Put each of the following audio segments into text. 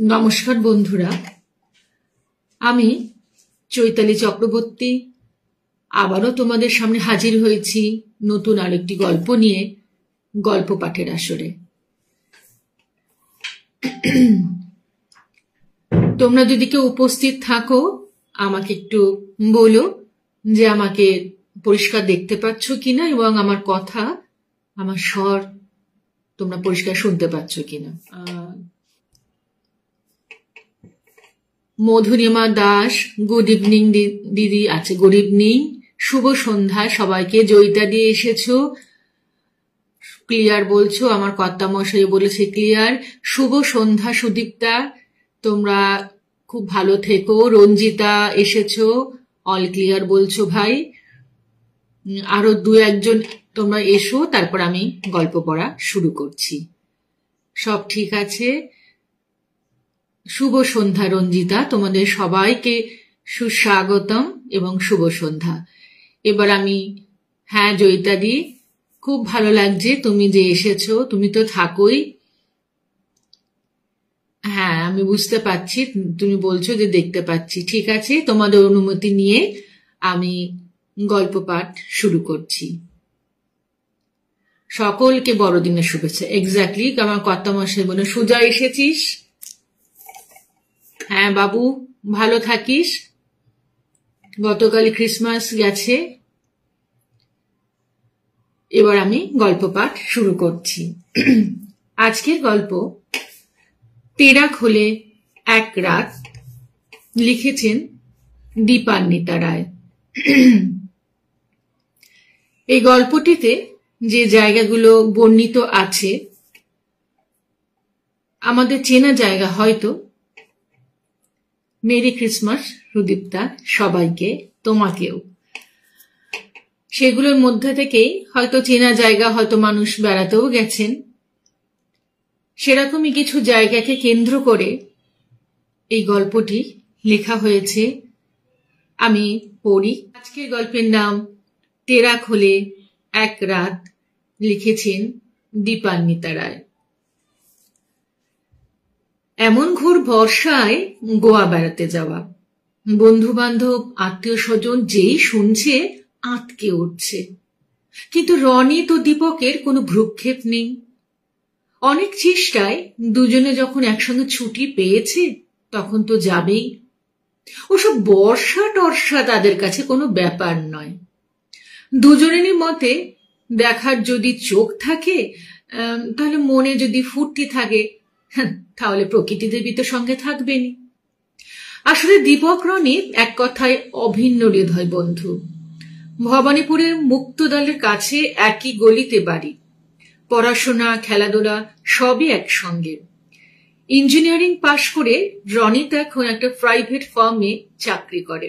নমস্কার বন্ধুরা, আমি চৈতালি চক্রবর্তী আবারও তোমাদের সামনে হাজির হয়েছি নতুন আরেকটি গল্প নিয়ে গল্প পাঠের আসরে। তোমরা যদি কেউ উপস্থিত থাকো আমাকে একটু বলো যে আমাকে পরিষ্কার দেখতে পাচ্ছ কিনা এবং আমার কথা, আমার স্বর তোমরা পরিষ্কার শুনতে পাচ্ছ কিনা। মধুরিমা দাস, গুড ইভিনিং দিদি আছে, গুড ইভিনিং, শুভ সন্ধ্যা সবাইকে। জয়িতা দিয়ে এসেছো, ক্লিয়ার বলছো, আমার কর্তা মশাই বলেছে ক্লিয়ার। শুভ সন্ধ্যা সুদীপ্তা, তোমরা খুব ভালো থেকো। রঞ্জিতা এসেছো, অল ক্লিয়ার বলছো ভাই। আরো দু একজন তোমরা এসো, তারপর আমি গল্প পড়া শুরু করছি। সব ঠিক আছে? শুভ সন্ধ্যা রঞ্জিতা, তোমাদের সবাইকে সুস্বাগতম এবং শুভ সন্ধ্যা। এবার আমি, হ্যাঁ জয়িতা দি, খুব ভালো লাগছে তুমি যে এসেছো, তুমি তো থাকোই। হ্যাঁ আমি বুঝতে পারছি, তুমি বলছো যে দেখতে পাচ্ছি। ঠিক আছে, তোমাদের অনুমতি নিয়ে আমি গল্প পাঠ শুরু করছি। সকলকে বড়দিনের শুভেচ্ছা। এক্স্যাক্টলি, আমার কর্তা মশাই বলে, সুজা এসেছিস? হ্যাঁ বাবু, ভালো থাকিস। গতকাল ক্রিসমাস গেছে। এবার আমি গল্প পাঠ শুরু করছি। আজকের গল্প তেরাক হলে এক রাত, লিখেছেন দীপান্বিতা রায়। এই গল্পটিতে যে জায়গাগুলো বর্ণিত আছে আমাদের চেনা জায়গা হয়তো। মেরি ক্রিসমাস সুদীপ্তা সবাইকে, তোমাকেও। সেগুলোর মধ্যে থেকেই হয়তো চেনা জায়গা, হয়তো মানুষ বেড়াতেও গেছেন। সেরকমই কিছু জায়গাকে কেন্দ্র করে এই গল্পটি লেখা হয়েছে। আমি পড়ি। আজকের গল্পের নাম তেরাক হলে এক রাত, লিখেছেন দীপান্বিতা রায়। এমন ঘোর বর্ষায় গোয়া বেড়াতে যাওয়া, বন্ধু বান্ধব আত্মীয় স্বজন যেই শুনছে আঁতকে উঠছে, কিন্তু রনিত ও দীপকের কোনো ভ্রুক্ষেপ নেই। অনেক চেষ্টায় দুজনে যখন একসঙ্গে ছুটি পেয়েছে তখন তো যাবেই। ওসব বর্ষা টর্ষা তাদের কাছে কোনো ব্যাপার নয়। দুজনেরই মতে দেখার যদি চোখ থাকে, তাহলে মনে যদি ফুর্তি থাকে, তাহলে প্রকৃতি দেবী তো সঙ্গে থাকবেনি। আসলে দীপক রনি এক কথায় অভিন্ন হৃদয় বন্ধু। ভবানীপুরের মুক্তদলের কাছে একই গলিতে বাড়ি। পড়াশোনা খেলাধুলা সবই একসঙ্গে। ইঞ্জিনিয়ারিং পাশ করে রনিত এখন একটা প্রাইভেট ফার্মে চাকরি করে।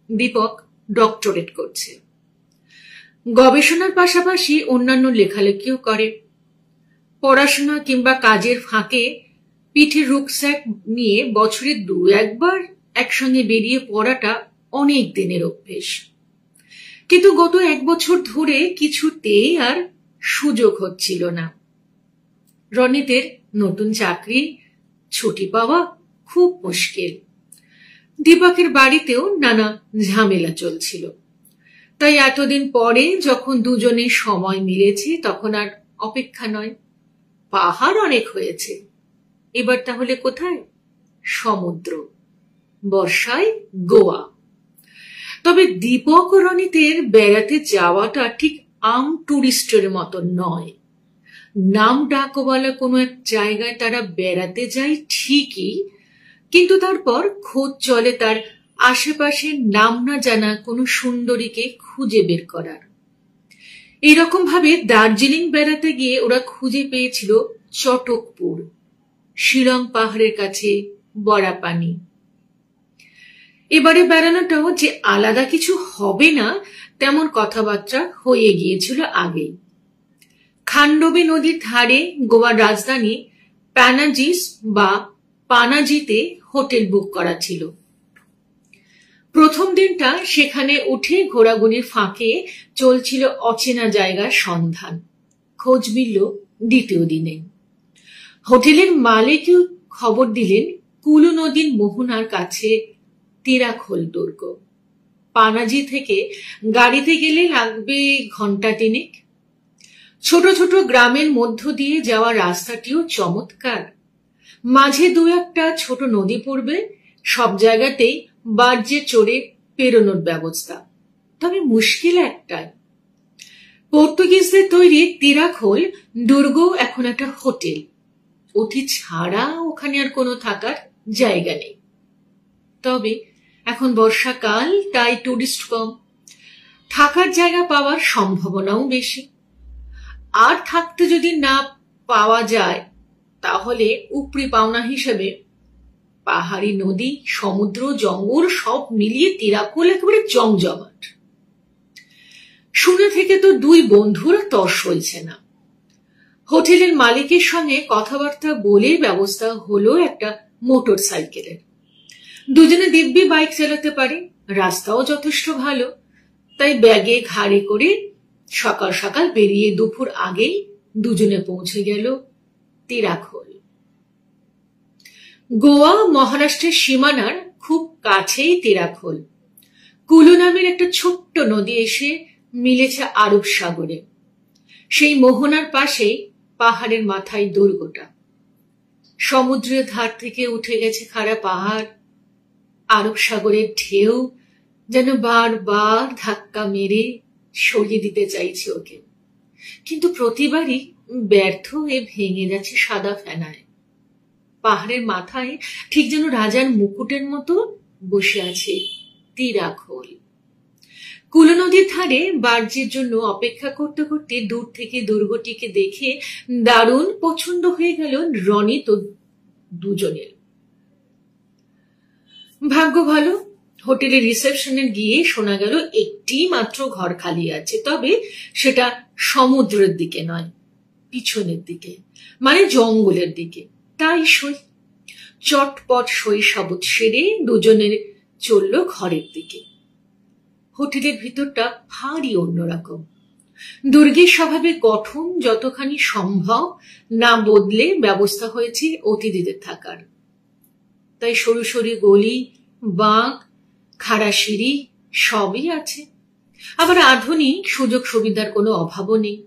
দীপক ডক্টরেট করছে। গবেষণার পাশাপাশি অন্যান্য লেখালেখিও করে। পড়াশোনা কিংবা কাজের ফাঁকে পিঠে রুকস্যাক নিয়ে বছরে দু একবার একসঙ্গে বেরিয়ে পড়াটা অনেক দিনের অভ্যেস। কিন্তু গত এক বছর ধরে কিছুতেই আর সুযোগ হচ্ছিল না। রনিতের নতুন চাকরি, ছুটি পাওয়া খুব মুশকিল। দীপকের বাড়িতেও নানা ঝামেলা চলছিল। তাই এতদিন পরে যখন দুজনে সময় মিলেছে তখন আর অপেক্ষা নয়। পাহাড় অনেক হয়েছে, এবার তাহলে কোথায়? সমুদ্র, বর্ষায় গোয়া। তবে দীপক ও রনিতের বেড়াতে যাওয়াটা ঠিক আম টুরিস্টের মতো নয়। নাম ডাকওয়ালা কোনো এক জায়গায় তারা বেড়াতে যায় ঠিকই, কিন্তু তারপর খোঁজ চলে তার আশেপাশে নাম না জানা কোনো সুন্দরীকে খুঁজে বের করার। এইরকম ভাবে দার্জিলিং বেড়াতে গিয়ে ওরা খুঁজে পেয়েছিল চটকপুর, শিলং পাহাড়ের কাছে বড়াপানি। এবারে বেড়ানোটাও যে আলাদা কিছু হবে না তেমন কথাবার্তা হয়ে গিয়েছিল আগেই। খান্ডবী নদীর ধারে গোয়ার রাজধানী প্যানাজিস বা পানাজিতে হোটেল বুক করা ছিল। প্রথম দিনটা সেখানে উঠে ঘোরাঘুরির ফাঁকে চলছিল অচেনা জায়গার সন্ধান। খোঁজ মিলল দ্বিতীয় দিনে। হোটেলের মালিকও খবর দিলেন কুলু নদীর মোহনার কাছে তেরাখোল দুর্গ। পানাজি থেকে গাড়িতে গেলে লাগবে ঘন্টা তিনেক। ছোট ছোট গ্রামের মধ্য দিয়ে যাওয়া রাস্তাটিও চমৎকার। মাঝে দু একটা ছোট নদী পড়বে, সব জায়গাতেই বার্জে চড়ে পেরোনোর ব্যবস্থা। তবে মুশকিল একটাই, পর্তুগিজদের তৈরি তেরাখোল দুর্গ এখন একটা হোটেল। অতি ছাড়া ওখানে আর কোনো থাকার জায়গা নেই। তবে এখন বর্ষাকাল, তাই টুরিস্ট কম, থাকার জায়গা পাওয়ার সম্ভাবনাও বেশি। আর থাকতে যদি না পাওয়া যায়, তাহলে উপরি পাওনা হিসেবে পাহাড়ি নদী, সমুদ্র, জঙ্গল সব মিলিয়ে তেরাখোল একেবারে জমজমাট। শুনে থেকে তো দুই বন্ধুরা তর সইছে না। হোটেলের মালিকের সঙ্গে কথাবার্তা বলে ব্যবস্থা হলো একটা মোটর সাইকেলের। দুজনে দিব্যি বাইক চালাতে পারে, রাস্তাও যথেষ্ট ভালো। তাই ব্যাগে ঘাড়ে করে সকাল সকাল বেরিয়ে দুপুর আগেই দুজনে পৌঁছে গেল তেরাখোল। গোয়া মহারাষ্ট্রের সীমানার খুব কাছেই তেরাখোল। কুলু নামের একটা ছোট্ট নদী এসে মিলেছে আরব সাগরে। সেই মোহনার পাশেই পাহাড়ের মাথায় দুর্গটা। সমুদ্রের ধার থেকে উঠে গেছে খাড়া পাহাড়। আরব সাগরের ঢেউ যেন বারবার ধাক্কা মেরে সরিয়ে দিতে চাইছে ওকে, কিন্তু প্রতিবারই ব্যর্থ হয়ে ভেঙে যাচ্ছে সাদা ফেনায়। পাহাড়ের মাথায় ঠিক যেন রাজার মুকুটের মতো বসে আছে তেরাখোল। কুলু নদীর ধারে বার্জের জন্য অপেক্ষা করতে করতে দূর থেকে দুর্গটিকে দেখে দারুণ পছন্দ হয়ে গেল রনি তো দুজনের। ভাগ্য ভালো, হোটেলের রিসেপশনে গিয়ে শোনা গেল একটি মাত্র ঘর খালি আছে, তবে সেটা সমুদ্রের দিকে নয়, পিছনের দিকে, মানে জঙ্গলের দিকে। তাই সই চটপট সই সাবুত সেরে দুজনের চলল ঘরের দিকে। হোটেলের ভিতরটা ভারী অন্যরকম। দুর্গের স্বভাবে গঠন যতখানি সম্ভব না বদলে ব্যবস্থা হয়েছে অতিথিদের থাকার। তাই সরু সরু গলি, বাঁক, খাড়া সিঁড়ি সবই আছে। আবার আধুনিক সুযোগ সুবিধার কোনো অভাবও নেই।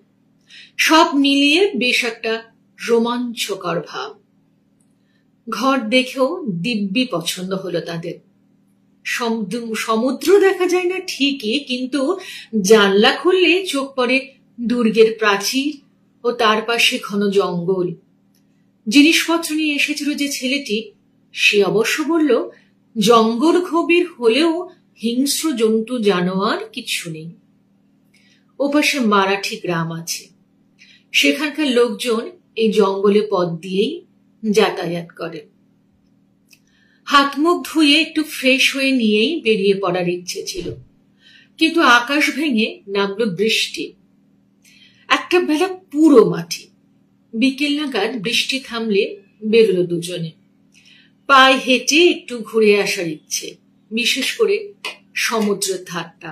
সব মিলিয়ে বেশ একটা রোমাঞ্চকর ভাব। ঘর দেখেও দিব্যি পছন্দ হলো তাদের। সমুদ্র দেখা যায় না ঠিকই, কিন্তু জানলা খুললে চোখ পড়ে দুর্গের প্রাচীর ও তার পাশে ঘন জঙ্গল। জিনিসপত্র নিয়ে এসেছিল যে ছেলেটি, সে অবশ্য বলল জঙ্গল গভীর হলেও হিংস্র জন্তু জানোয়ার কিছু নেই। ওপাশে মারাঠি গ্রাম আছে, সেখানকার লোকজন এই জঙ্গলে পথ দিয়েই যাতায়াত করে। হাত মুখ ধুয়ে একটু ফ্রেশ হয়ে নিয়েই বেরিয়ে পড়ার ইচ্ছে ছিল, কিন্তু আকাশ ভেঙে নামলো বৃষ্টি। একটা বেলা পুরো মাটি। বিকেল নাগাদ বৃষ্টি থামলে বেরোলো দুজনে। পায়ে হেঁটে একটু ঘুরে আসার ইচ্ছে, বিশেষ করে সমুদ্রের ধারটা।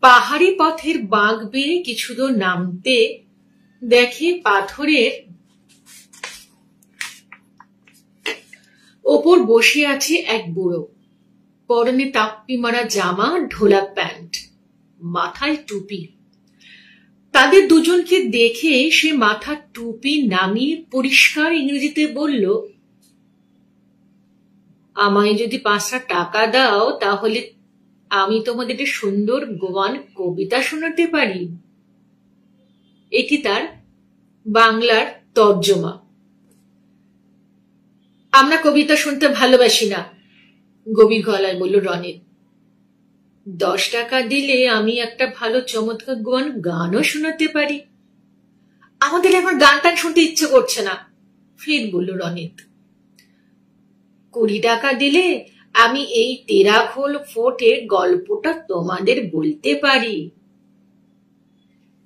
পাহাড়ি পথের বাঁক বেয়ে কিছু দূর নামতে দেখে পাথরের ওপর বসে আছে এক বুড়ো। পরনে তাপ্পি মারা জামা, ঢোলা প্যান্ট, মাথায় টুপি। তাদের দুজনকে দেখে সে মাথার টুপি নামিয়ে পরিষ্কার ইংরেজিতে বলল, আমায় যদি 5টা টাকা দাও তাহলে আমি তোমাদের সুন্দর গোয়ান কবিতা শোনাতে পারি। এটি তার বাংলার তর্জমা। আমরা কবিতা শুনতে ভালোবাসি না, গভীর গলায় বলল রনিত। 10 টাকা দিলে আমি একটা ভালো চমৎকার গোয়ান গানও শোনাতে পারি। আমাদের এখন গান টান শুনতে ইচ্ছে করছে না, ফের বলল রনিত। 20 টাকা দিলে আমি এই তেরাখোল ফোর্টের গল্পটা তোমাদের বলতে পারি।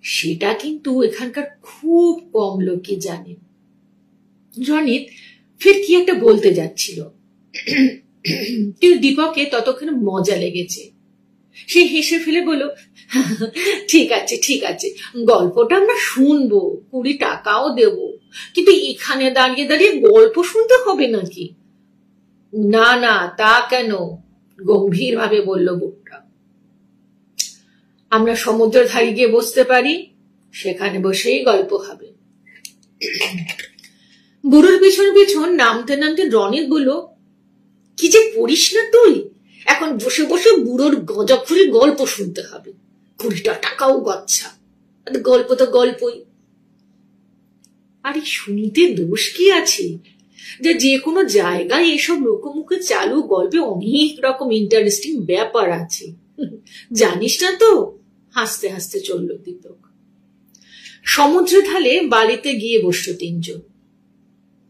সেটা কিন্তু এখানকার খুব কম লোকে জানে। রনিত ফের কি একটা বলতে যাচ্ছিল, কিন্তু দীপকে ততক্ষণ মজা লেগেছে। সে হেসে ফেলে বলল, ঠিক আছে ঠিক আছে, গল্পটা আমরা শুনবো, 20 টাকাও দেব, কিন্তু এখানে দাঁড়িয়ে দাঁড়িয়ে গল্প শুনতে হবে নাকি? না না, তা কেন, গম্ভীর ভাবে বলল বুকটা। আমরা সমুদ্রের ধারে গিয়ে বসতে পারি, সেখানে বসেই গল্প হবে। বুড়োর পিছন পিছন নামতে নামতে রনিত বলল, কি যে পড়িস না তুই, এখন বসে বসে বুড়োর গজবখুরি গল্প শুনতে হবে, 20টা টাকাও গচ্ছা, গল্প তো গল্পই। আরে শুনতে দোষ কি আছে, যে কোনো জায়গায় এসব লোকমুখে চালু গল্পে অনেক রকম ইন্টারেস্টিং ব্যাপার আছে, জানিস না তো, হাসতে হাসতে চলল দীপক। সমুদ্রের ঢালে বালিতে গিয়ে বসলো 3 জন।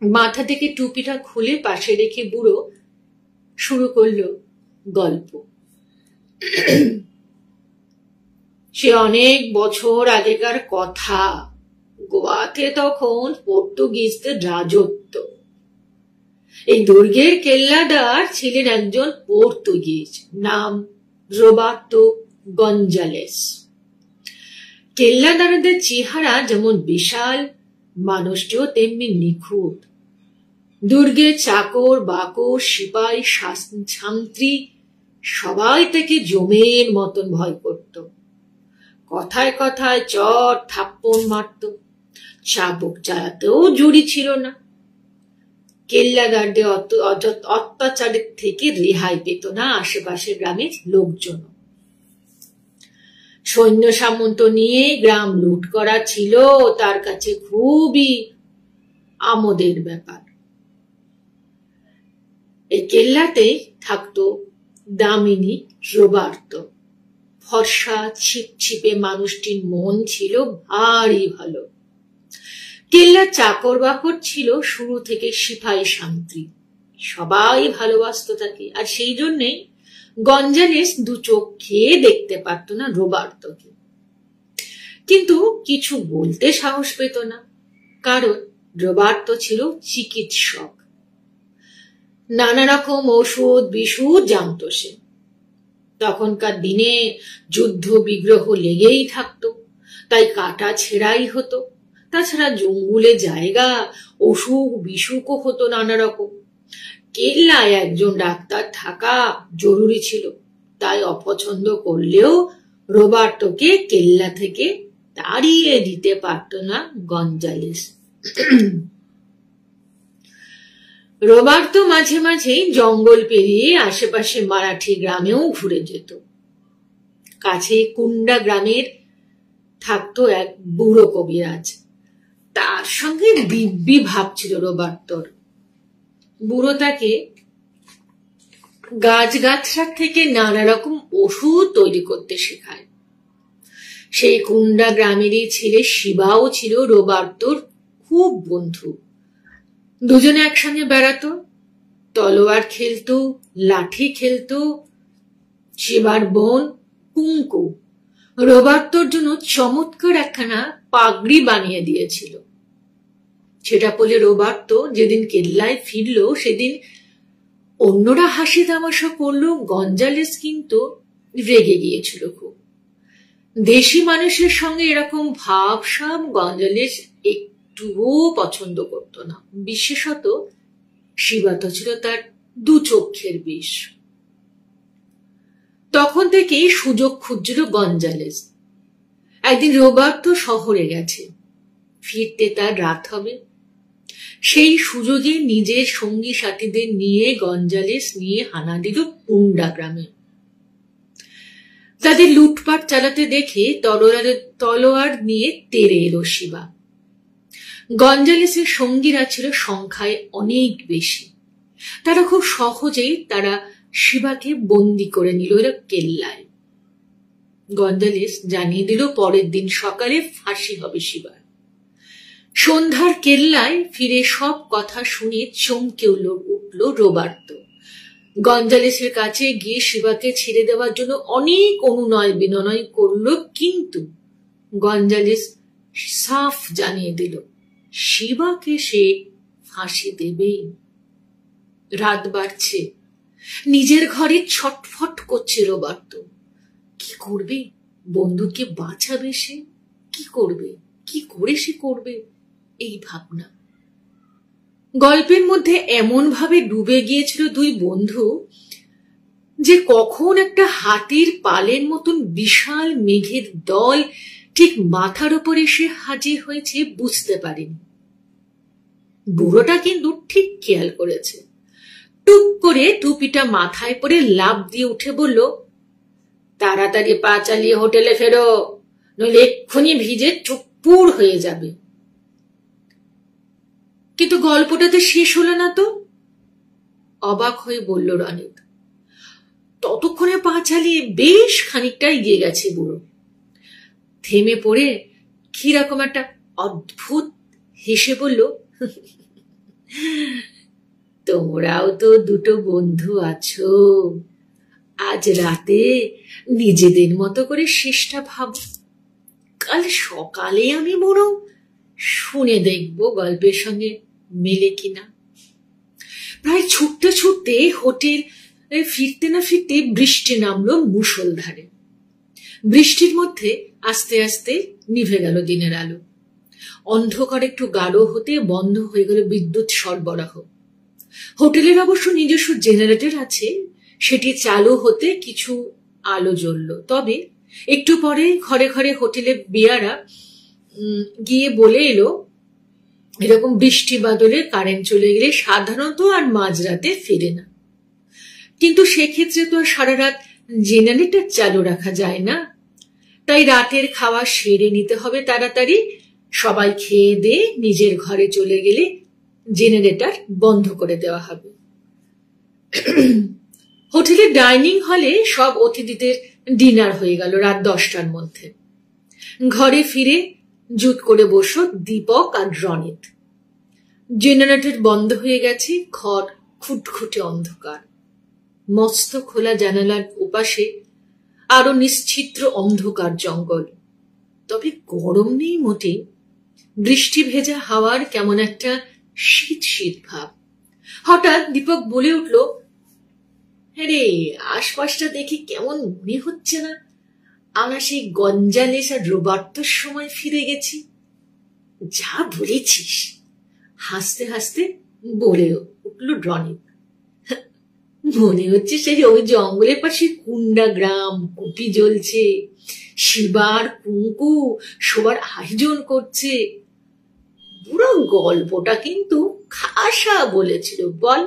মাথা থেকে টুপিটা খুলে পাশে রেখে বুড়ো শুরু করলো গল্প। সে অনেক বছর আগেকার কথা, গোয়াতে তখন পর্তুগিজদের রাজত্ব। এই দুর্গের কেল্লাদার ছিলেন একজন পর্তুগিজ, নাম রোবার্তো গঞ্জালেস। কেল্লাদারদের চেহারা যেমন বিশাল, মানুষটিও তেমনি নিখুঁত। দুর্গে চাকর বাকর সিপাই ছান্ত্রী সবাই তাকে জমের মতন ভয় করত। কথায় কথায় চট থাপ্পড় মারত, চাবুক চালাতেও জুড়ি ছিল না। কেল্লাদারদের অত্যাচারের থেকে রেহাই পেত না আশেপাশের গ্রামের লোকজন। সৈন্য সামন্ত নিয়ে গ্রাম লুট করা ছিল তার কাছে খুবই আমোদের ব্যাপার। এই কেল্লাতেই থাকতো দামিনী রোবার্তো। ফর্সা ছিপছিপে মানুষটির মন ছিল ভারী ভালো। কেল্লার চাকর বাকর ছিল শুরু থেকে সিপাহী শান্তি, সবাই ভালোবাসতো তাকে, আর সেই জন্যেই গঞ্জালেস 2 চোখ খেয়ে দেখতে পারত না রোবার্তোকে। কিন্তু কিছু বলতে সাহস পেত না, কারণ রোবার্তো ছিল চিকিৎসক। নানা রকম ওষুধ বিশুধ জানত সে। তখনকার দিনে যুদ্ধ বিগ্রহ লেগেই থাকতো, তাই কাটা ছেঁড়াই হতো। তাছাড়া জঙ্গলে জায়গা, অসুখ বিসুখও হতো নানা রকম। কেল্লায় একজন ডাক্তার থাকা জরুরি ছিল, তাই অপছন্দ করলেও রোবার্তোকে কেল্লা থেকে তাড়িয়ে দিতে পারত না গঞ্জালেস। রোবার্তো মাঝে মাঝেই জঙ্গল পেরিয়ে আশেপাশে মারাঠি গ্রামেও ঘুরে যেত। কাছে কুন্ডা গ্রামের থাকতো এক বুড়ো কবিরাজ, তার সঙ্গে দিব্যি ভাব ছিল রোবার্তোর। বুড়ো তাকে গাছগাছরা থেকে নানা রকম ওষুধ তৈরি করতে শেখায়। সেই কুন্ডা গ্রামেরই ছেলে শিবাও ছিল রোবার্তোর খুব বন্ধু। দুজনে একসঙ্গে বেড়াতো, তলোয়ার খেলতো, লাঠি খেলতো। শিবার বোন কুঙ্কু রোবার্তোর জন্য চমৎকার একখানা পাগড়ি বানিয়ে দিয়েছিল। সেটা পরে রোবার্তো যেদিন কেল্লায় ফিরল, সেদিন অন্যরা হাসি তামাশা করলো, গঞ্জালেস কিন্তু রেগে গিয়েছিল খুব। দেশি মানুষের সঙ্গে এরকম ভাবসাব গঞ্জালেস একটুও পছন্দ করত না। বিশেষত শিবা তো ছিল তার 2 চক্ষের বিষ। তখন থেকেই সুযোগ খুঁজছিল গঞ্জালেস। একদিন রোবার্তো শহরে গেছে, ফিরতে তার রাত হবে। সেই সুযোগে নিজের সঙ্গী সাথীদের নিয়ে গঞ্জালেস নিয়ে হানা দিল কুন্ডা গ্রামে। তাদের লুটপাট চালাতে দেখে তলোয়ার নিয়ে তেড়ে এলো শিবা। গঞ্জালেসের সঙ্গীরা ছিল সংখ্যায় অনেক বেশি। তারা খুব সহজেই শিবাকে বন্দি করে নিল কেল্লায়। গঞ্জালেস জানিয়ে দিল পরের দিন সকালে ফাঁসি হবে শিবার। সন্ধ্যার কেল্লায় ফিরে সব কথা শুনে চমকে উঠল রোবার্তো। গঞ্জালেসের কাছে গিয়ে শিবাকে ছেড়ে দেওয়ার জন্য অনেক অনুনয় বিনয় করল, কিন্তু গঞ্জালেস সাফ জানিয়ে দিল শিবাকে সে ফাঁসি দেবেই। রাত বাড়ছে, নিজের ঘরে ছটফট করছে রোবার্তো। কি করবে? বন্ধুকে বাঁচাবে সে? কি করবে? কি করে সে করবে? এই ভাবনা। গল্পের মধ্যে এমন ভাবে ডুবে গিয়েছিল দুই বন্ধু যে কখন একটা হাতির পালের মতন বিশাল মেঘের দল ঠিক মাথার উপর এসে হাজির হয়েছে বুঝতে পারেনি। বুড়োটা কিন্তু ঠিক খেয়াল করেছে। টুক করে টুপিটা মাথায় পরে লাফ দিয়ে উঠে বলল, তাড়াতাড়ি পা চালিয়ে হোটেলে ফেরো, নইলে এক্ষুনি ভিজে চুপুর হয়ে যাবে। কিন্তু গল্পটা তো শেষ হলো না তো, অবাক হয়ে বলল রনিত। ততক্ষণে পা চালিয়ে বেশ খানিকটা এগিয়ে গেছে বুড়ো। থেমে পড়ে কিরকম একটা অদ্ভুত হেসে বলল, তোমরাও তো দুটো বন্ধু আছো, আজ রাতে নিজেদের মতো করে শেষটা ভাব, কাল সকালে আমি বরং শুনে দেখবো গল্পের সঙ্গে মেলে কিনা। প্রায় ছুটতে ছুটতে হোটেল ফিরতে না ফিরতে বৃষ্টি নামলো মুষলধারে। বৃষ্টির মধ্যে আস্তে আস্তে নিভে গেল দিনের আলো। অন্ধকার একটু গাঢ় হতে বন্ধ হয়ে গেল বিদ্যুৎ সরবরাহ। হোটেলের অবশ্য নিজস্ব জেনারেটর আছে, সেটি চালু হতে কিছু আলো জ্বলল। তবে একটু পরে ঘরে ঘরে হোটেলের বেয়ারা গিয়ে বলে এলো, এরকম বৃষ্টি বাদলে কারেন্ট চলে গেলে সাধারণত আর মাঝরাতে ফিরে না। কিন্তু সেক্ষেত্রে তো আর সারা রাত জেনারেটর চালু রাখা যায় না, তাই রাতের খাওয়া সেরে নিতে হবে তাড়াতাড়ি। সবাই খেয়ে দিয়ে নিজের ঘরে চলে গেলে জেনারেটর বন্ধ করে দেওয়া হবে। হোটেলের ডাইনিং হলে সব অতিথিদের ডিনার হয়ে গেল রাত 10টার মধ্যে। ঘরে ফিরে জুট করে বসল দীপক আর রনিত। জেনারেটর বন্ধ হয়ে গেছে, ঘর খুটখুটে অন্ধকার। মস্ত খোলা জানালার ওপাশে আরো নিশ্চিত্র অন্ধকার জঙ্গল। তবে গরম নেই মোটে, বৃষ্টি ভেজা হাওয়ার কেমন একটা শীত শীত ভাব। হঠাৎ দীপক বলে উঠল, হ্যাঁ, আশপাশটা দেখে কেমন মনে হচ্ছে না আমরা সেই গঞ্জালেস আর রোবার্তোর সময় ফিরে গেছি। যা বলেছিস, হাসতে হাসতে বলে উঠল রনিত। মনে হচ্ছে সেই ওই জঙ্গলের পাশে কুন্ডা গ্রাম, কুপি জ্বলছে, শিবার কুঙ্কু সবার আয়োজন করছে। পুরো গল্পটা কিন্তু খাসা বলেছিল বল।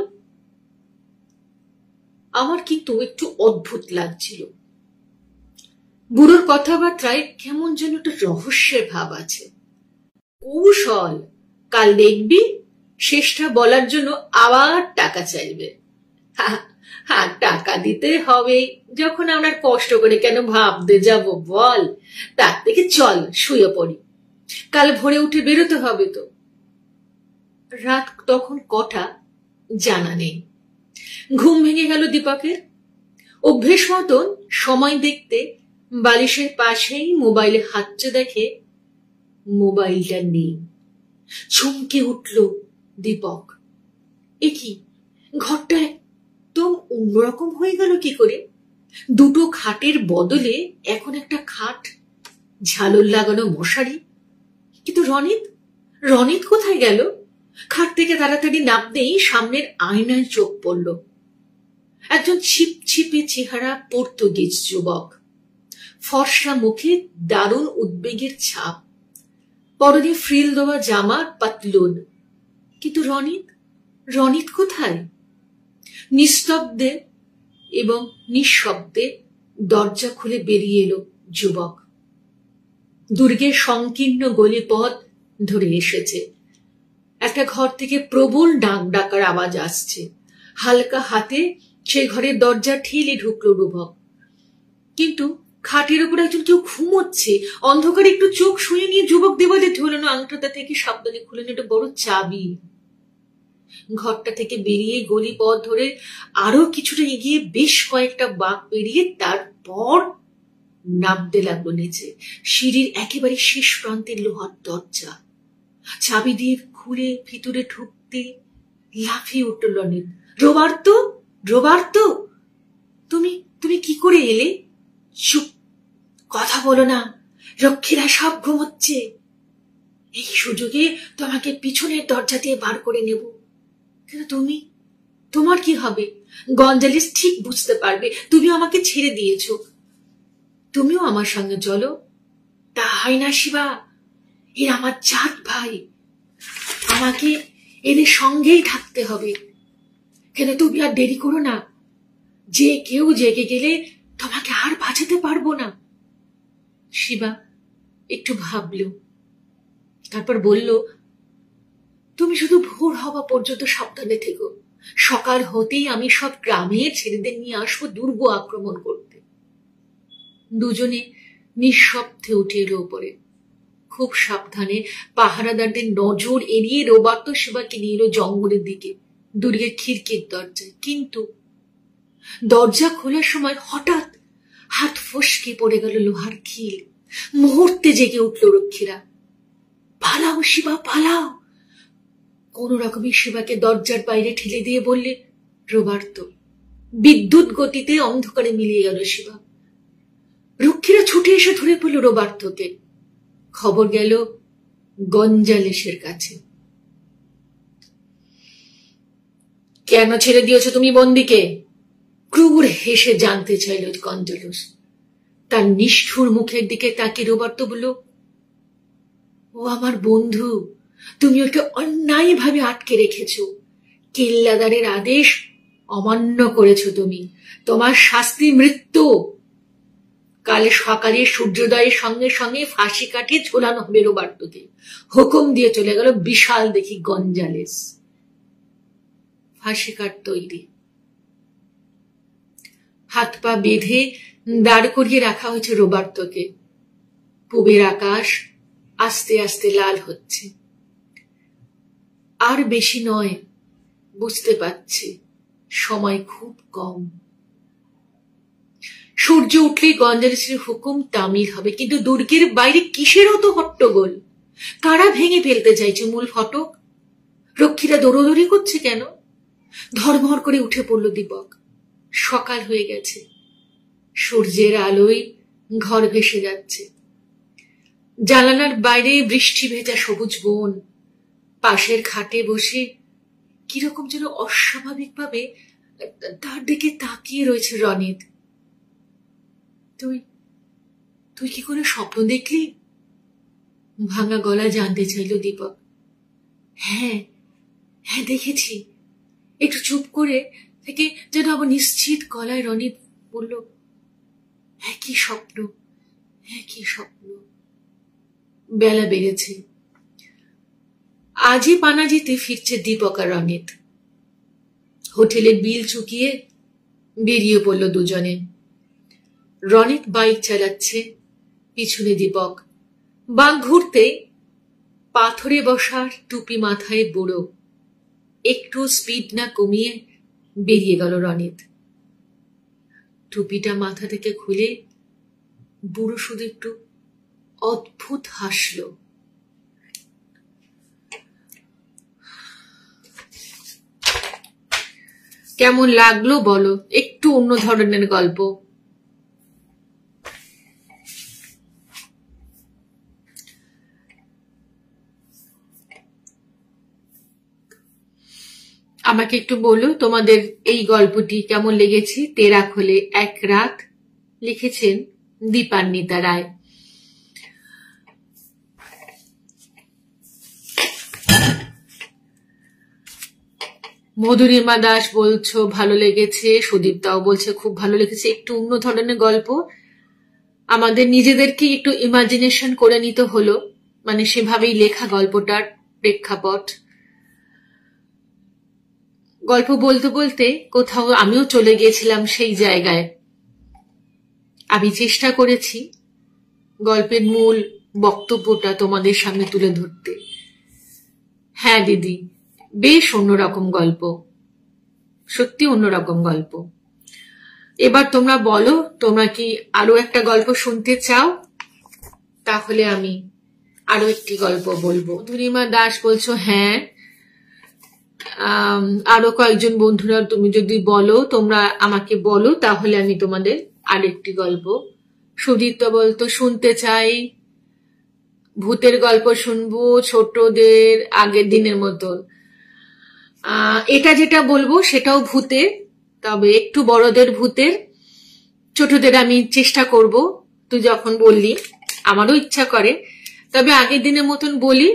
আমার কিন্তু একটু অদ্ভুত লাগছিল। বুড়োর কথাবার্তায় কেমন যেন একটা রহস্যের ভাব আছে। কৌশল, কাল দেখবি শেষটা বলার জন্য আবার টাকা চাইবে। হ্যাঁ, টাকা দিতে হবে যখন আমরা কষ্ট করে কেন ভাবতে যাব বল। তার থেকে চল শুয়ে পড়ি, কাল ভোরে উঠে বেরোতে হবে তো। রাত তখন কটা জানা নেই। ঘুম ভেঙে গেল দীপকের। অভ্যেস মতন সময় দেখতে বালিশের পাশেই মোবাইলে হাতটা দেখে মোবাইলটা নেই। চমকে উঠল দীপক। এ কি, ঘরটা একদম অন্যরকম হয়ে গেল কি করে? দুটো খাটের বদলে এখন একটা খাট, ঝালর লাগানো মশারি। কিন্তু রনিত কোথায় গেল? খাট থেকে তাড়াতাড়ি নামতেই সামনের আয়নায় চোখ পড়ল। একজন ছিপছিপে চেহারা পর্তুগিজ যুবক, ফর্সা মুখে দারুণ উদ্বেগের ছাপ, পরনে ফ্রিল দেওয়া জামার পাতলুন। কিন্তু রনিত কোথায়? নিস্তব্ধে এবং নিঃশব্দে দরজা খুলে বেরিয়ে এলো যুবক। দুর্গের সংকীর্ণ গলিপথ ধরে এসেছে। একটা ঘর থেকে প্রবল ডাক ডাকার আওয়াজ আসছে। হালকা হাতে সেই ঘরের দরজা ঠেলে ঢুকলো রুবক। কিন্তু খাটের উপর একজন কেউ ঘুমোচ্ছে। অন্ধকারে একটু চোখ শুয়ে নিয়ে যুবক দেওয়ালে ঝোলানো আংটাটা থেকে সাবধানে খুলে নিল বড় চাবি। ঘরটা থেকে বেরিয়ে গলি পথ ধরে আরো কিছুটা এগিয়ে বেশ কয়েকটা বাঁক পেরিয়ে তারপর নামতে লাগলো নিচে। সিঁড়ির একেবারে শেষ প্রান্তের লোহার দরজা। চাবি দিয়ে খুলে ভিতরে ঢুকতে লাফিয়ে উঠল রনিত। রোবার্তো, তুমি কি করে এলে? চুপ, কথা বলো না, রক্ষীরা সব ঘুমোচ্ছে। এই সুযোগে তোমাকে পিছনের দরজা দিয়ে বার করে নেব। কিন্তু তুমি, তোমার কি হবে? গঞ্জালিস ঠিক বুঝতে পারবে তুমি আমাকে ছেড়ে দিয়েছ। তুমিও আমার সঙ্গে চলো। তা হয় না শিবা, এর আমার জাত ভাই, আমাকে এদের সঙ্গেই থাকতে হবে। কেন তুমি আর দেরি করো না, যে কেউ জেগে গেলে তোমাকে আর বাঁচাতে পারবো না। শিবা একটু ভাবল, তারপর বলল, তুমি শুধু ভোর হওয়া পর্যন্ত সাবধানে থেকো। সকাল হতেই আমি সব গ্রামের ছেলেদের নিয়ে আসবো দুর্গ আক্রমণ করতে। দুজনে নিঃশব্দে উঠে এলো ওপরে। খুব সাবধানে পাহারাদারদের নজর এড়িয়ে রোবার্তো শিবাকে নিয়ে এলো জঙ্গলের দিকে, দুর্গের খিড়কির দরজায়। কিন্তু দরজা খোলার সময় হঠাৎ হাত ফসকে পড়ে গেল লোহার খিল। মুহূর্তে জেগে উঠল রক্ষীরা। পালাও শিবা, পালাও! কোন রকমে শিবাকে দরজার বাইরে ঠেলে দিয়ে বললে রোবার্তো। বিদ্যুৎ গতিতে অন্ধকারে মিলিয়ে গেল শিবা। রক্ষীরা ছুটে এসে ধরে পড়ল রোবার্তোকে। খবর গেল গঞ্জালেসের কাছে। কেন ছেড়ে দিয়েছ তুমি বন্দিকে? ক্রূর হেসে জানতে চাইল গঞ্জালেস। তার নিষ্ঠুর মুখের দিকে তাকিয়ে রোবার্তো বলল, ও আমার বন্ধু, তুমি ওকে অন্যায়ভাবে আটকে রেখেছ। কিল্লাদারের আদেশ অমান্য করেছ তুমি। তোমার শাস্তি মৃত্যু। কাল সকালে সূর্যোদয়ের সঙ্গে সঙ্গে ফাঁসি কাটিয়ে ঝোলানো হবে রোবার্তোকে। হুকুম দিয়ে চলে গেল বিশাল দেখি গঞ্জালেস। ফাঁসি কাঠ তৈরি। হাত পা বেঁধে দাঁড় করিয়ে রাখা হয়েছে রোবার্তোকে। পূবের আকাশ আস্তে আস্তে লাল হচ্ছে। আর বেশি নয়, বুঝতে পারছি সময় খুব কম। সূর্য উঠলেই গঞ্জালেসের হুকুম তামিল হবে। কিন্তু দুর্গের বাইরে কিসের অত হট্টগোল? কারা ভেঙে ফেলতে চাইছে মূল ফটক? রক্ষীরা দৌড়দৌড়ি করছে কেন? ধড়মড় করে উঠে পড়ল দীপক। সকাল হয়ে গেছে। সূর্যের আলোয় ঘর ভেসে যাচ্ছে। জানালার বাইরে বৃষ্টি ভেজা সবুজ বন। পাশের খাটে বসে কিরকম যেন অস্বাভাবিকভাবে তার দিকে তাকিয়ে রয়েছে রনিত। তুই কি কোনো স্বপ্ন দেখলি? ভাঙা গলা জানতে চাইল দীপক। হ্যাঁ হ্যাঁ, দেখেছি। একটু চুপ করে থেকে যেন আবার নিশ্চিত গলায় রনিত বলল, একই স্বপ্ন, একই স্বপ্ন। বেলা বেড়েছে। আজই পানাজিতে ফিরছে দীপক আর রনিত। হোটেলের বিল চুকিয়ে বেরিয়ে পড়ল দুজনে। রনিত বাইক চালাচ্ছে, পিছনে দীপক। বাঁক ঘুরতে পাথরে বসার টুপি মাথায় বুড়ো। একটু স্পিড না কমিয়ে বেরিয়ে গেল রনিত। টুপিটা মাথা থেকে খুলে বুড়ো শুধু একটু অদ্ভুত হাসল। কেমন লাগলো বলো? একটু অন্য ধরনের গল্প। আমাকে একটু বলো তোমাদের এই গল্পটি কেমন লেগেছে। তেরাখোলে এক রাত, লিখেছেন দীপান্বিতা রায়। মধুরিমা দাস বলছো ভালো লেগেছে, সুদীপ্তাও বলছে খুব ভালো লেগেছে। একটু অন্য ধরনের গল্প, আমাদের নিজেদেরকে একটু ইমাজিনেশন করে নিতে হলো, মানে সেভাবেই লেখা গল্পটার প্রেক্ষাপট। গল্প বলতে বলতে কোথাও আমিও চলে গিয়েছিলাম সেই জায়গায়। আমি চেষ্টা করেছি গল্পের মূল বক্তব্যটা তোমাদের সামনে তুলে ধরতে। হ্যাঁ দিদি, বেশ অন্যরকম গল্প, সত্যি অন্যরকম গল্প। এবার তোমরা বলো, তোমরা কি আরো একটা গল্প শুনতে চাও? তাহলে আমি আরো একটি গল্প বলবো। মধুরিমা দাস বলছো হ্যাঁ, আরো কয়েকজন বন্ধুরা তুমি যদি বলো, তোমরা আমাকে বলো, তাহলে আমি তোমাদের আরেকটি গল্প। সুদীপ্ত বলতো শুনতে চাই, ভূতের গল্প শুনবো ছোটদের আগের দিনের মতো। এটা যেটা বলবো সেটাও ভূতের, তবে একটু বড়দের ভূতের। ছোটদের আমি চেষ্টা করব, তুই যখন বললি আমারও ইচ্ছা করে, তবে আগের দিনের মতন বলি,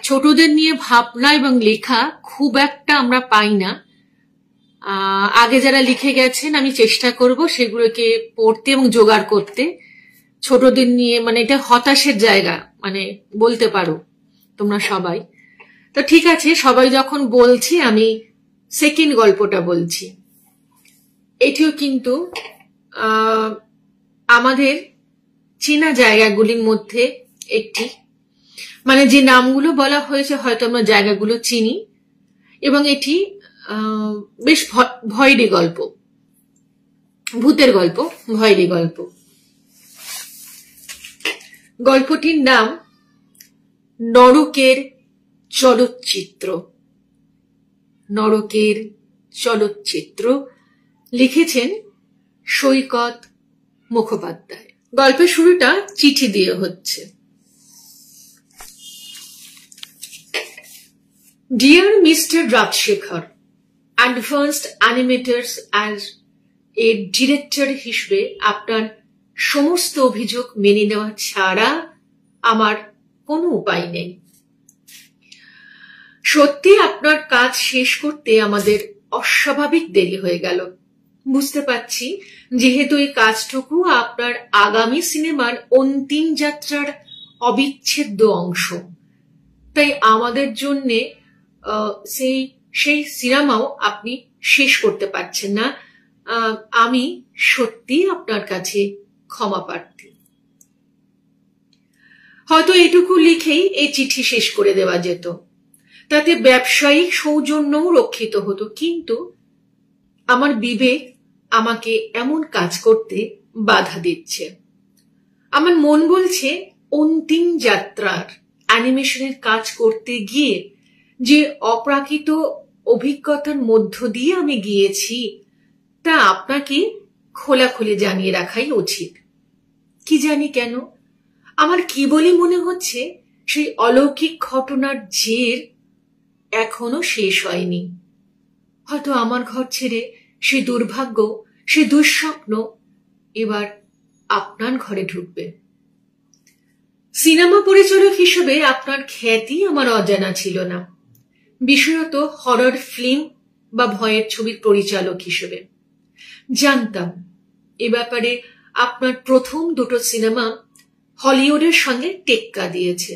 ছোটদের নিয়ে ভাবনা এবং লেখা খুব একটা আমরা পাই না। আগে যারা লিখে গেছেন আমি চেষ্টা করব সেগুলোকে পড়তে এবং জোগাড় করতে। ছোটদের নিয়ে মানে এটা হতাশের জায়গা, মানে বলতে পারো তোমরা সবাই। তো ঠিক আছে, সবাই যখন বলছি আমি সেকেন্ড গল্পটা বলছি। এটিও কিন্তু আমাদের চেনা জায়গাগুলির মধ্যে একটি, মানে যে নামগুলো বলা হয়েছে হয়তো আমরা জায়গাগুলো চিনি, এবং এটি বেশ ভয়েরই গল্প, ভূতের গল্প, ভয়েরই গল্প। গল্পটির নাম নরকের চলচ্চিত্র। নরকের চলচ্চিত্র লিখেছেন সৈকত মুখোপাধ্যায়। গল্পের শুরুটা চিঠি দিয়ে হচ্ছে। Dear Mr. Rajshekhar, Advanced Animators as a director হিসেবে আপনার সমস্ত অভিযোগ মেনে নেওয়া ছাড়া আমার কোনো উপায় নেই। সত্যি আপনার কাজ শেষ করতে আমাদের অস্বাভাবিক দেরি হয়ে গেল। বুঝতে পারছি যেহেতু এই কাজটুকু আপনার আগামী সিনেমার অন্তিম যাত্রার অবিচ্ছেদ্য অংশ, তাই আমাদের জন্য সেই সিনেমাও আপনি শেষ করতে পারছেন না। আমি সত্যি আপনার কাছে ক্ষমা প্রার্থী। হয়তো এটুকু লিখেই এই চিঠি শেষ করে দেওয়া যেত, তাতে ব্যবসায়িক সৌজন্যও রক্ষিত হতো, কিন্তু আমার বিবেক আমাকে এমন কাজ করতে বাধা দিচ্ছে। আমার মন বলছে অন্তিম যাত্রার অ্যানিমেশনের কাজ করতে গিয়ে যে অপ্রাকৃত অভিজ্ঞতার মধ্য দিয়ে আমি গিয়েছি তা আপনাকে খোলাখুলি জানিয়ে রাখাই উচিত। কি জানি কেন আমার কি বলে মনে হচ্ছে সেই অলৌকিক ঘটনার জের এখনো শেষ হয়নি। হয়তো আমার ঘর ছেড়ে সে দুর্ভাগ্য, সে দুঃস্বপ্ন এবার আপনার ঘরে ঢুকবে। সিনেমা পরিচালক হিসেবে আপনার খ্যাতি আমার অজানা ছিল না, বিশেষত হরর ফিল্ম বা ভয়ের ছবির পরিচালক হিসেবে। জানতাম এ ব্যাপারে আপনার প্রথম দুটো সিনেমা হলিউডের সঙ্গে টেক্কা দিয়েছে।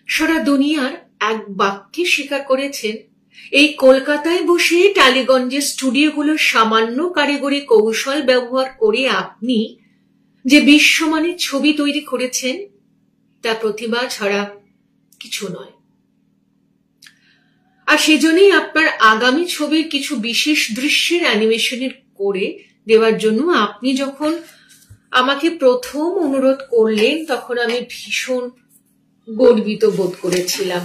সারা দুনিয়ার এক বাক্যে স্বীকার করেছেন এই কলকাতায় বসে টালিগঞ্জের স্টুডিওগুলোর সামান্য কারিগরি কৌশল ব্যবহার করে আপনি যে বিশ্বমানের ছবি তৈরি করেছেন তা প্রতিভা ছাড়া কিছু নয়। আর সেজন্যই আপনার আগামী ছবির কিছু বিশেষ দৃশ্যের অ্যানিমেশনের করে দেওয়ার জন্য আপনি যখন আমাকে প্রথম অনুরোধ করলেন তখন আমি ভীষণ গর্বিত বোধ করেছিলাম।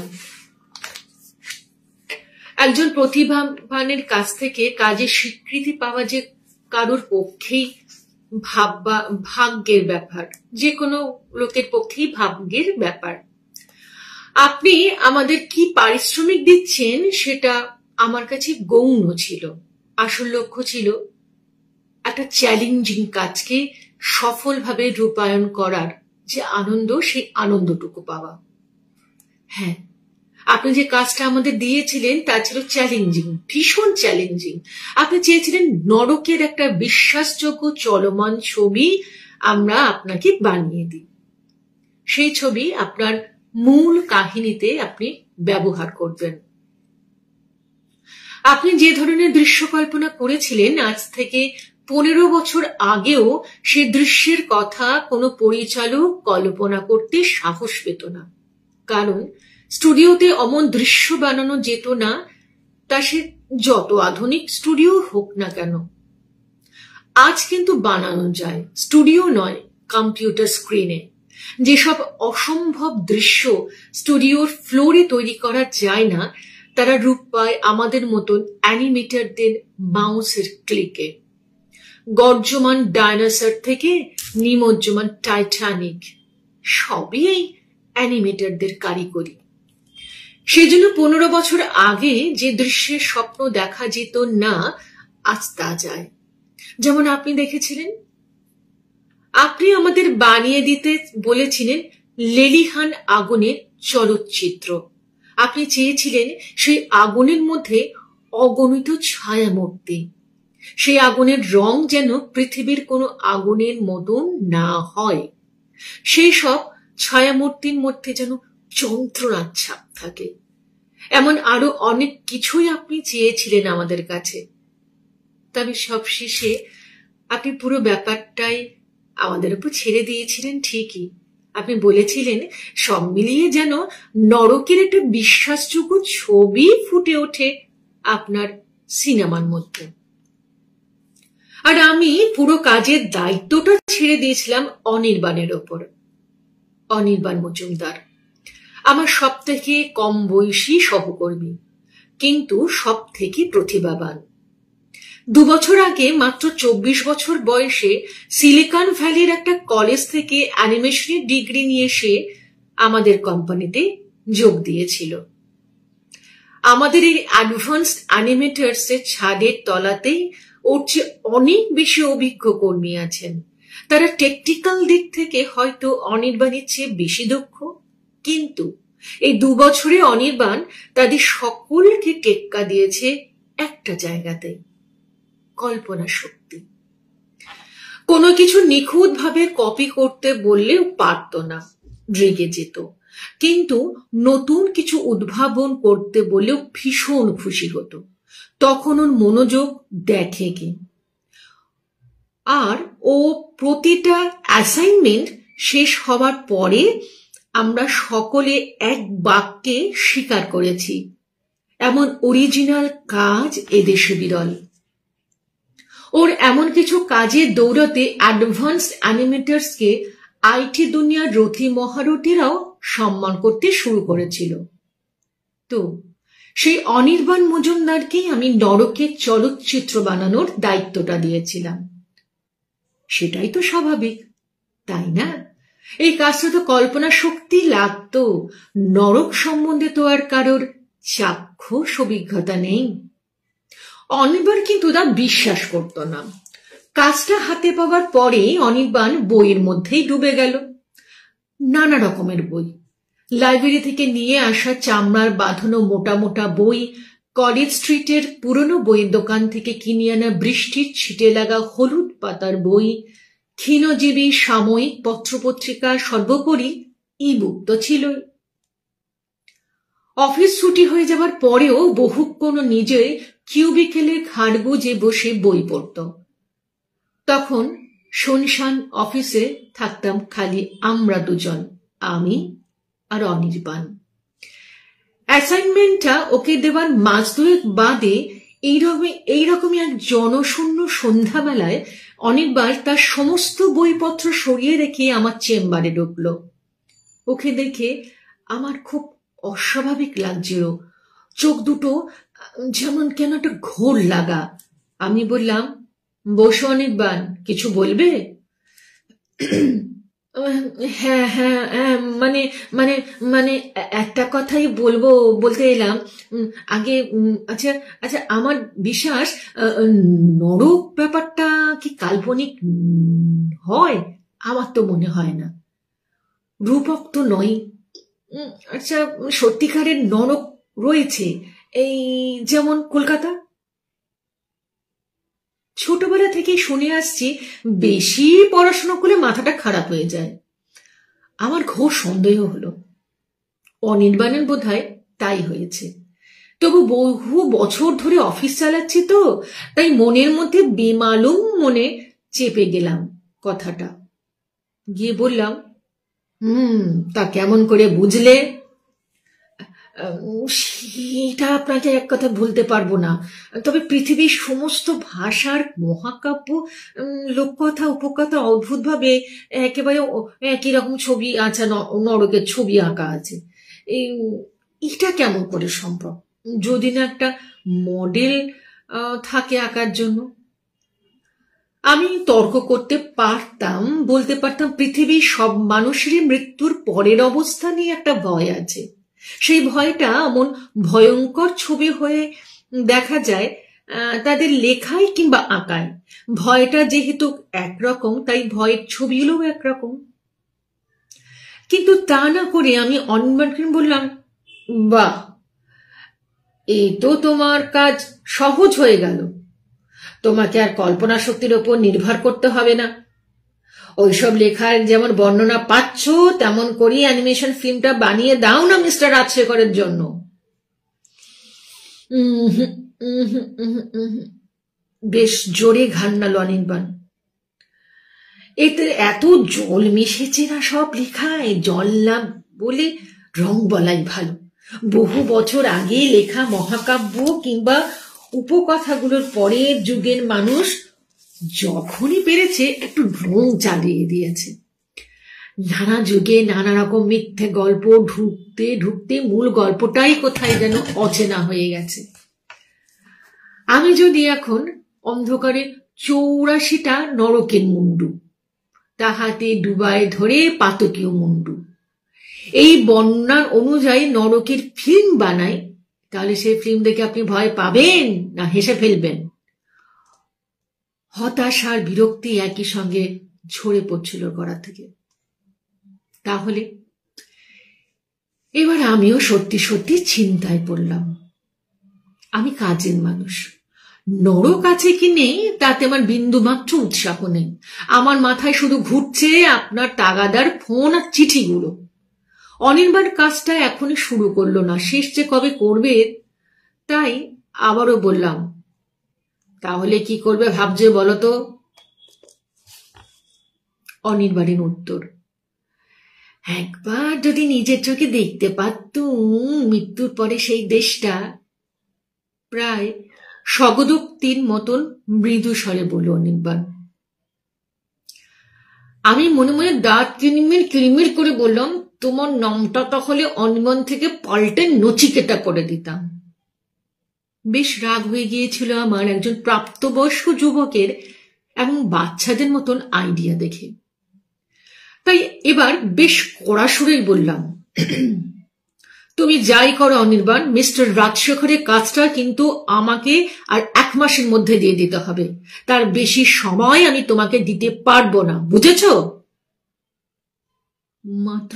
একজন প্রতিভাবানের কাছ থেকে কাজের স্বীকৃতি পাওয়া যে কারোর পক্ষেই ভাগ্যের ব্যাপার, যে কোনো লোকের পক্ষেই ভাগ্যের ব্যাপার। আপনি আমাদের কি পারিশ্রমিক দিচ্ছেন সেটা আমার কাছে গৌণ ছিল। আসল লক্ষ্য ছিল একটা চ্যালেঞ্জিং কাজকে সফলভাবে রূপায়ণ করার যে আনন্দ, সেই আনন্দটুকু পাওয়া। হ্যাঁ, আপনি যে কাজটা আমাদের দিয়েছিলেন তা ছিল চ্যালেঞ্জিং, ভীষণ চ্যালেঞ্জিং। আপনি চেয়েছিলেন নরকের একটা বিশ্বাসযোগ্য চলমান ছবি আমরা আপনাকে বানিয়ে দিই। সেই ছবি আপনার মূল কাহিনীতে আপনি ব্যবহার করবেন। আপনি যে ধরনের দৃশ্য কল্পনা করেছিলেন আজ থেকে 15 বছর আগেও সে দৃশ্যের কথা কোনো পরিচালক কল্পনা করতে সাহস পেত না, কারণ স্টুডিওতে অমন দৃশ্য বানানো যেত না, তা সে যত আধুনিক স্টুডিও হোক না কেন। আজ কিন্তু বানানো যায়, স্টুডিও নয়, কম্পিউটার স্ক্রিনে। যেসব অসম্ভব দৃশ্য স্টুডিওর ফ্লোরে তৈরি করা যায় না, তারা রূপ পায় আমাদের মতন অ্যানিমেটরদের মাউসের ক্লিকে। গর্জমান ডাইনোসর থেকে নিমজ্জমান টাইটানিক, সবই এই অ্যানিমেটরদের কারিগরি। সেজন্য 15 বছর আগে যে দৃশ্যের স্বপ্ন দেখা যেত না, আজ তা যায়। যেমন আপনি দেখেছিলেন, আপনি আমাদের বানিয়ে দিতে বলেছিলেন লেলিহান আগুনের চলচ্চিত্র। আপনি চেয়েছিলেন সেই আগুনের মধ্যে অগণিত ছায়ামূর্তি। সেই আগুনের রং যেন পৃথিবীর কোনো আগুনের মতন না হয়। সেই সব ছায়ামূর্তির মধ্যে যেন যন্ত্রণার ছাপ থাকে। এমন আরো অনেক কিছুই আপনি চেয়েছিলেন আমাদের কাছে। তবে সবশেষে আপনি পুরো ব্যাপারটাই আমাদের উপর ছেড়ে দিয়েছিলেন ঠিকই। আপনি বলেছিলেন সব মিলিয়ে যেন নরকের একটা বিশ্বাসযোগ্য ছবি ফুটে ওঠে আপনার সিনেমার মধ্যে। আর আমি পুরো কাজের দায়িত্বটা ছেড়ে দিয়েছিলাম অনির্বাণের ওপর। অনির্বাণ মজুমদার আমার সব থেকে কম বয়সী সহকর্মী, কিন্তু সব থেকে প্রতিভাবান। 2 বছর আগে মাত্র 24 বছর বয়সে সিলিকন ভ্যালির একটা কলেজ থেকে অ্যানিমেশনের ডিগ্রি নিয়ে এসে আমাদের কোম্পানিতে যোগ দিয়েছিল। আমাদের এই অ্যাডভান্সড অ্যানিমেটার্স এর ছাদের তলাতেই ওর চেয়ে অনেক বেশি অভিজ্ঞ কর্মী আছেন। তারা টেকনিক্যাল দিক থেকে হয়তো অনির্বাণের চেয়ে বেশি দক্ষ, কিন্তু এই 2 বছরে অনির্বাণ তাদের সকলকে টেক্কা দিয়েছে একটা জায়গাতে, কল্পনা শক্তি। কোনো কিছু নিখুঁতভাবে কপি করতে বললেও পারত না, রেগে যেত, কিন্তু নতুন কিছু উদ্ভাবন করতে বললেও ভীষণ খুশি হতো। তখন ওর মনোযোগ দেখে কি। আর ও প্রতিটা অ্যাসাইনমেন্ট শেষ হবার পরে আমরা সকলে এক বাক্যে স্বীকার করেছি, এমন অরিজিনাল কাজ এদেশে বিরল। ওর এমন কিছু কাজে দৌড়াতে অ্যাডভান্সড অ্যানিমেটার্সকে আইটি দুনিয়ার রথী মহারথীরাও সম্মান করতে শুরু করেছিল। তো সেই অনির্বাণ মজুমদারকেই আমি নরকের চলচ্চিত্র বানানোর দায়িত্বটা দিয়েছিলাম। সেটাই তো স্বাভাবিক, তাই না? এই কাজটা তো কল্পনা শক্তি লাগতো। নরক সম্বন্ধে তো আর কারোর চাক্ষুষ অভিজ্ঞতা নেই। অনির্বাণ কিন্তু তা বিশ্বাস করত না। কাজটা হাতে পাওয়ার পরেই অনির্বাণ বইয়ের মধ্যেই ডুবে গেল। নানা রকমের বই, লাইব্রেরি থেকে নিয়ে আসা চামড়ার বাঁধানো মোটা মোটা বই, কলেজ স্ট্রিটের পুরনো বইয়ের দোকান থেকে কিনে আনা বৃষ্টির ছিটে লাগা হলুদ পাতার বই, ক্ষীণজীবী সাময়িক পত্রপত্রিকা, সর্বোপরি ই-বুক তো ছিলই। অফিস ছুটি হয়ে যাবার পরেও বহুক্ষণ নিজে কিউবিকেলে ঘাড় গুজে বসে বই পড়ত। তখন শুনশান অফিসে থাকতাম খালি আমরা দুজন, আমি আর অনির্বাণ। অ্যাসাইনমেন্টটা ওকে দেওয়ার মাস দুয়েক বাদে এইরকমই এক জনশূন্য সন্ধ্যাবেলায় অনির্বাণ তার সমস্ত বইপত্র সরিয়ে রেখে আমার চেম্বারে ঢুকলো। ওকে দেখে আমার খুব অস্বাভাবিক লাগছিল, চোখ দুটো যেমন কেন একটা ঘোর লাগা। আমি বললাম, বসো অনির্বাণ, কিছু বলবে? হ্যাঁ হ্যাঁ হ্যাঁ, মানে মানে মানে একটা কথাই বলতে এলাম। আগে আচ্ছা আচ্ছা, আমার বিশ্বাস নরক ব্যাপারটা কি কাল্পনিক হয়? আমার তো মনে হয় না। রূপক তো নয়। আচ্ছা, সত্যিকারের নরক রয়েছে, এই যেমন কলকাতা। ছোটবেলা থেকেই শুনে আসছি বেশি পড়াশোনা করলে মাথাটা খারাপ হয়ে যায়। আমার ঘোর সন্দেহ হলো অনির্বাণের বোধহয় তাই হয়েছে। তবু বহু বছর ধরে অফিস চালাচ্ছি তো, তাই মনের মধ্যে বেমালুম মনে চেপে গেলাম কথাটা। গিয়ে বললাম, তা কেমন করে বুঝলে? সেটা আপনাকে এক কথা বলতে পারবো না, তবে পৃথিবীর সমস্ত ভাষার মহাকাব্য, লোককথা উপকথা অদ্ভুতভাবে একেবারে একই রকম ছবি আঁকা, নরকের ছবি আঁকা আছে। এটা কেমন করে সম্ভব, যদি না একটা মডেল থাকে আঁকার জন্য? আমি তর্ক করতে পারতাম, বলতে পারতাম পৃথিবীর সব মানুষেরই মৃত্যুর পরের অবস্থা নিয়ে একটা ভয় আছে, সেই ভয়টা এমন ভয়ঙ্কর ছবি হয়ে দেখা যায় তাদের লেখায় কিংবা আঁকায়। ভয়টা যেহেতু একরকম, তাই ভয়ের ছবিগুলোও একরকম। কিন্তু তা না করে আমি অনির্বাণকে বললাম, বাহ, এই তো তোমার কাজ সহজ হয়ে গেল। তোমাকে আর কল্পনা শক্তির ওপর নির্ভর করতে হবে না। ওইসব লেখার যেমন বর্ণনা পাচ্ছ তেমন করেই অ্যানিমেশন ফিল্মটা বানিয়ে দাও না মিস্টার রাজশেখরের জন্য। বেশ জোরে ঘান্নালো অনির্বাণ। এতে এত জল মিশেছে না সব লেখায়, জল না বলে রং বলাই ভালো। বহু বছর আগে লেখা মহাকাব্য কিংবা উপকথাগুলোর পরের যুগের মানুষ যখনই পেরেছে একটু রং চালিয়ে দিয়েছে। নানা যুগে নানা রকম মিথ্যে গল্প ঢুকতে ঢুকতে মূল গল্পটাই কোথায় যেন অচেনা হয়ে গেছে। আমি যদি এখন অন্ধকারে 84টা নরকের মুন্ডু, তাহাতে ডুবায় ধরে পাতকীয় মুন্ডু, এই বর্ণনার অনুযায়ী নরকের ফিল্ম বানাই, তাহলে সেই ফিল্ম দেখে আপনি ভয় পাবেন না হেসে ফেলবেন? হতাশা আর বিরক্তি একই সঙ্গে ঝরে পড়ছিল গড়া থেকে। তাহলে এবার আমিও সত্যি সত্যি চিন্তায় পড়লাম। আমি কাজের মানুষ, নরক আছে কি নেই তাতে আমার বিন্দুমাত্র উৎসাহ নেই। আমার মাথায় শুধু ঘুরছে আপনার তাগাদার ফোন আর চিঠিগুলো। অনির্বাণ কাজটা এখনই শুরু করলো না, শেষ যে কবে করবে। তাই আবারও বললাম, তাহলে কি করবে ভাবছে বলো তো? অনির্বাণের উত্তর, একবার যদি নিজের চোখে দেখতে পারতুম মৃত্যুর পরে সেই দেশটা। প্রায় স্বগদোক্তির মতন মৃদু স্বরে বলল অনির্বাণ। আমি মনে মনে দাঁত কিরমির কিরমির করে বললাম, তোমার নামটা তাহলে অনির্বাণ থেকে পাল্টে নচিকেতা করে দিতাম। বেশ রাগ হয়ে গিয়েছিল আমার একজন প্রাপ্তবয়স্ক যুবকের এবং বাচ্চাদের মতন আইডিয়া দেখে। তাই এবার বেশ কড়া সুরেই বললাম, তুমি যাই করো অনির্বাণ, মিস্টার রাজশেখরের কাজটা কিন্তু আমাকে আর 1 মাসের মধ্যে দিয়ে দিতে হবে। তার বেশি সময় আমি তোমাকে দিতে পারবো না, বুঝেছ? মাত্র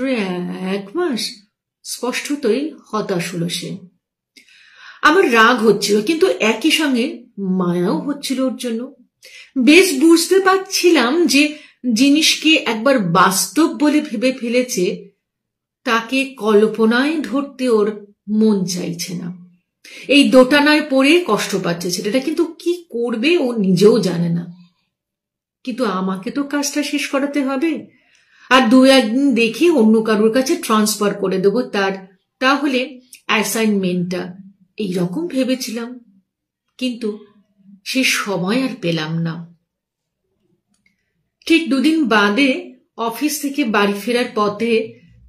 1 মাস? স্পষ্টতই হতাশ হলো সে। আমার রাগ হচ্ছিল, কিন্তু একই সঙ্গে মায়াও হচ্ছিল ওর জন্য। বেশ বুঝতে পারছিলাম যে জিনিসকে একবার বাস্তব বলে ভেবে ফেলেছে, তাকে কল্পনায় ধরতে ওর মন চাইছে না। এই দোটানায় পড়ে কষ্ট পাচ্ছে ছেলেটা, কিন্তু কি করবে ও নিজেও জানে না। কিন্তু আমাকে তো কাজটা শেষ করাতে হবে, আর 2-1 দিন দেখে অন্য কারোর কাছে ট্রান্সফার করে দেবো তার, তাহলে অ্যাসাইনমেন্টটা, এইরকম ভেবেছিলাম। কিন্তু সে সময় আর পেলাম না। ঠিক 2 দিন বাদে অফিস থেকে বাড়ি ফেরার পথে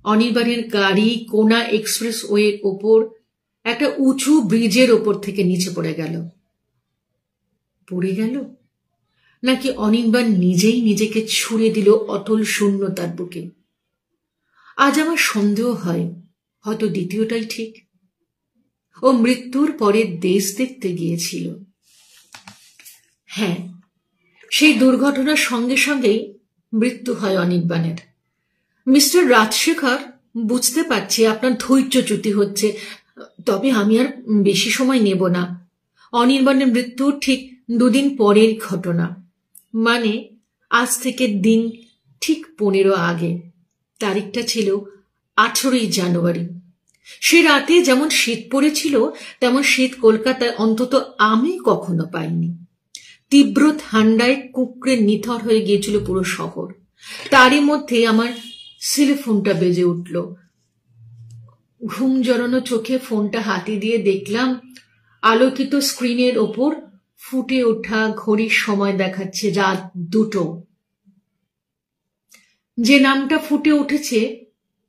অনির্বাণের গাড়ি কোনা এক্সপ্রেস ওয়ের ওপর একটা উঁচু ব্রিজের ওপর থেকে নিচে পড়ে গেল। পড়ে গেল নাকি অনির্বাণ নিজেই নিজেকে ছুঁড়ে দিল অতল শূন্যতার বুকে? আজ আমার সন্দেহ হয় হয়তো দ্বিতীয়টাই ঠিক। ও মৃত্যুর পরে দেশ দেখতে গিয়েছিল। হ্যাঁ, সেই দুর্ঘটনার সঙ্গে সঙ্গেই মৃত্যু হয় অনির্বাণের। মিস্টার রাজশেখর, বুঝতে পারছি আপনার ধৈর্যচ্যুতি হচ্ছে, তবে আমি আর বেশি সময় নেব না। অনির্বাণের মৃত্যুর ঠিক 2 দিন পরের ঘটনা, মানে আজ থেকে দিন ঠিক 15 আগে। তারিখটা ছিল 18ই জানুয়ারি। সে রাতে যেমন শীত পড়েছিল তেমন শীত কলকাতায় অন্তত আমি কখনো পাইনি। তীব্র ঠান্ডায় কুঁকড়ে নিথর হয়ে গিয়েছিল পুরো শহর। তারই মধ্যে আমার সেল ফোনটা বেজে উঠল। ঘুম জড়ানো চোখে ফোনটা হাতে দিয়ে দেখলাম আলোকিত স্ক্রিনের ওপর ফুটে ওঠা ঘড়ির সময় দেখাচ্ছে রাত 2টো। যে নামটা ফুটে উঠেছে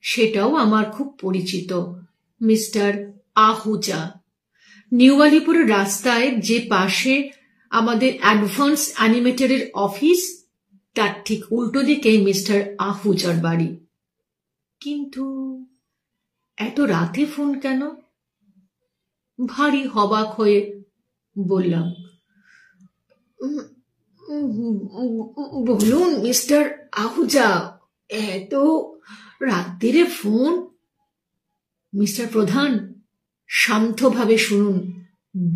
সেটাও আমার খুব পরিচিত, মিস্টার আহুজা। নিউ আলিপুরের রাস্তায় যে পাশে আমাদের অ্যাডভান্স অ্যানিমেটরের অফিস, তার ঠিক উল্টো দিকে মিস্টার আহুজার বাড়ি। কিন্তু এত রাতে ফোন কেন? ভারী অবাক হয়ে বললাম, বলুন মিস্টার আহুজা, এত রাত্রিরে ফোন? মিস্টার প্রধান, শান্তভাবে শুনুন।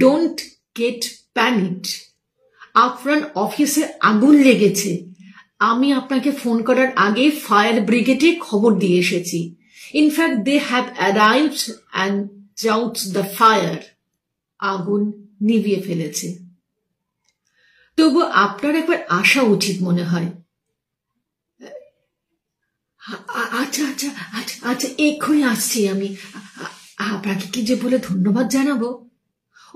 Don't get panicked. আপনার অফিসে আগুন লেগেছে। আমি আপনাকে ফোন করার আগে ফায়ার ব্রিগেডে খবর দিয়ে এসেছি। In fact they have arrived and out the fire. আগুন নিভিয়ে ফেলেছে। তবু আপনার একবার আসা উচিত মনে হয়। আচ্ছা আচ্ছা আচ্ছা আচ্ছা, এক্ষুনি আসছি আমি। আপনাকে কি যে বলে ধন্যবাদ জানাবো,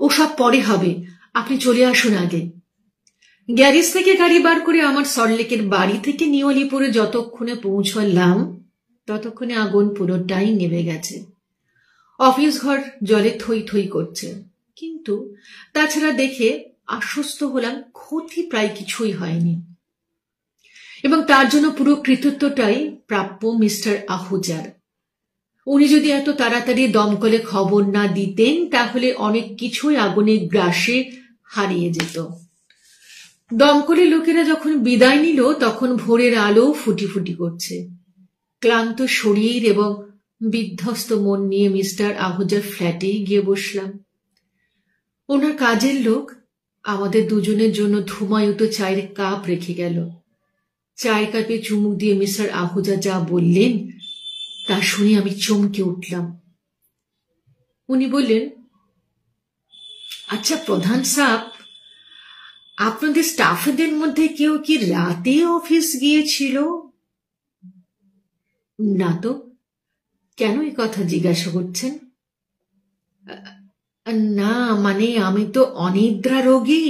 ওসব পরে হবে, আপনি চলে আসুন আগে। গ্যারেজ থেকে গাড়ি বার করে আমার সল্টলেকের বাড়ি থেকে নিউ আলিপুরে যতক্ষণে পৌঁছলাম ততক্ষণে আগুন পুরোটাই নেভে গেছে। অফিস ঘর জলে থই থই করছে, কিন্তু তাছাড়া দেখে আশ্বস্ত হলাম ক্ষতি প্রায় কিছুই হয়নি, এবং তার জন্য পুরো কৃতিত্বটাই প্রাপ্য মিস্টার আহুজার। উনি যদি এত তাড়াতাড়ি দমকলে খবর না দিতেন তাহলে অনেক কিছুই আগুনের গ্রাসে হারিয়ে যেত। দমকলের লোকেরা যখন বিদায় নিল তখন ভোরের আলো ফুটি ফুটি করছে। ক্লান্ত শরীর এবং বিধ্বস্ত মন নিয়ে মিস্টার আহুজার ফ্ল্যাটেই গিয়ে বসলাম। ওনার কাজের লোক আমাদের দুজনের জন্য ধুমায়িত চায়ের কাপ রেখে গেল। চায়ের কাপে চুমুক দিয়ে মিস্টার আহুজা যা বললেন তা শুনে আমি চমকে উঠলাম। উনি বললেন, আচ্ছা প্রধান সাহেব, আপনাদের স্টাফদের মধ্যে কেউ কি রাতে অফিস গিয়েছিল? না তো। কেন এই কথা জিজ্ঞাসা করছেন? না মানে আমি তো অনিদ্রা রোগী।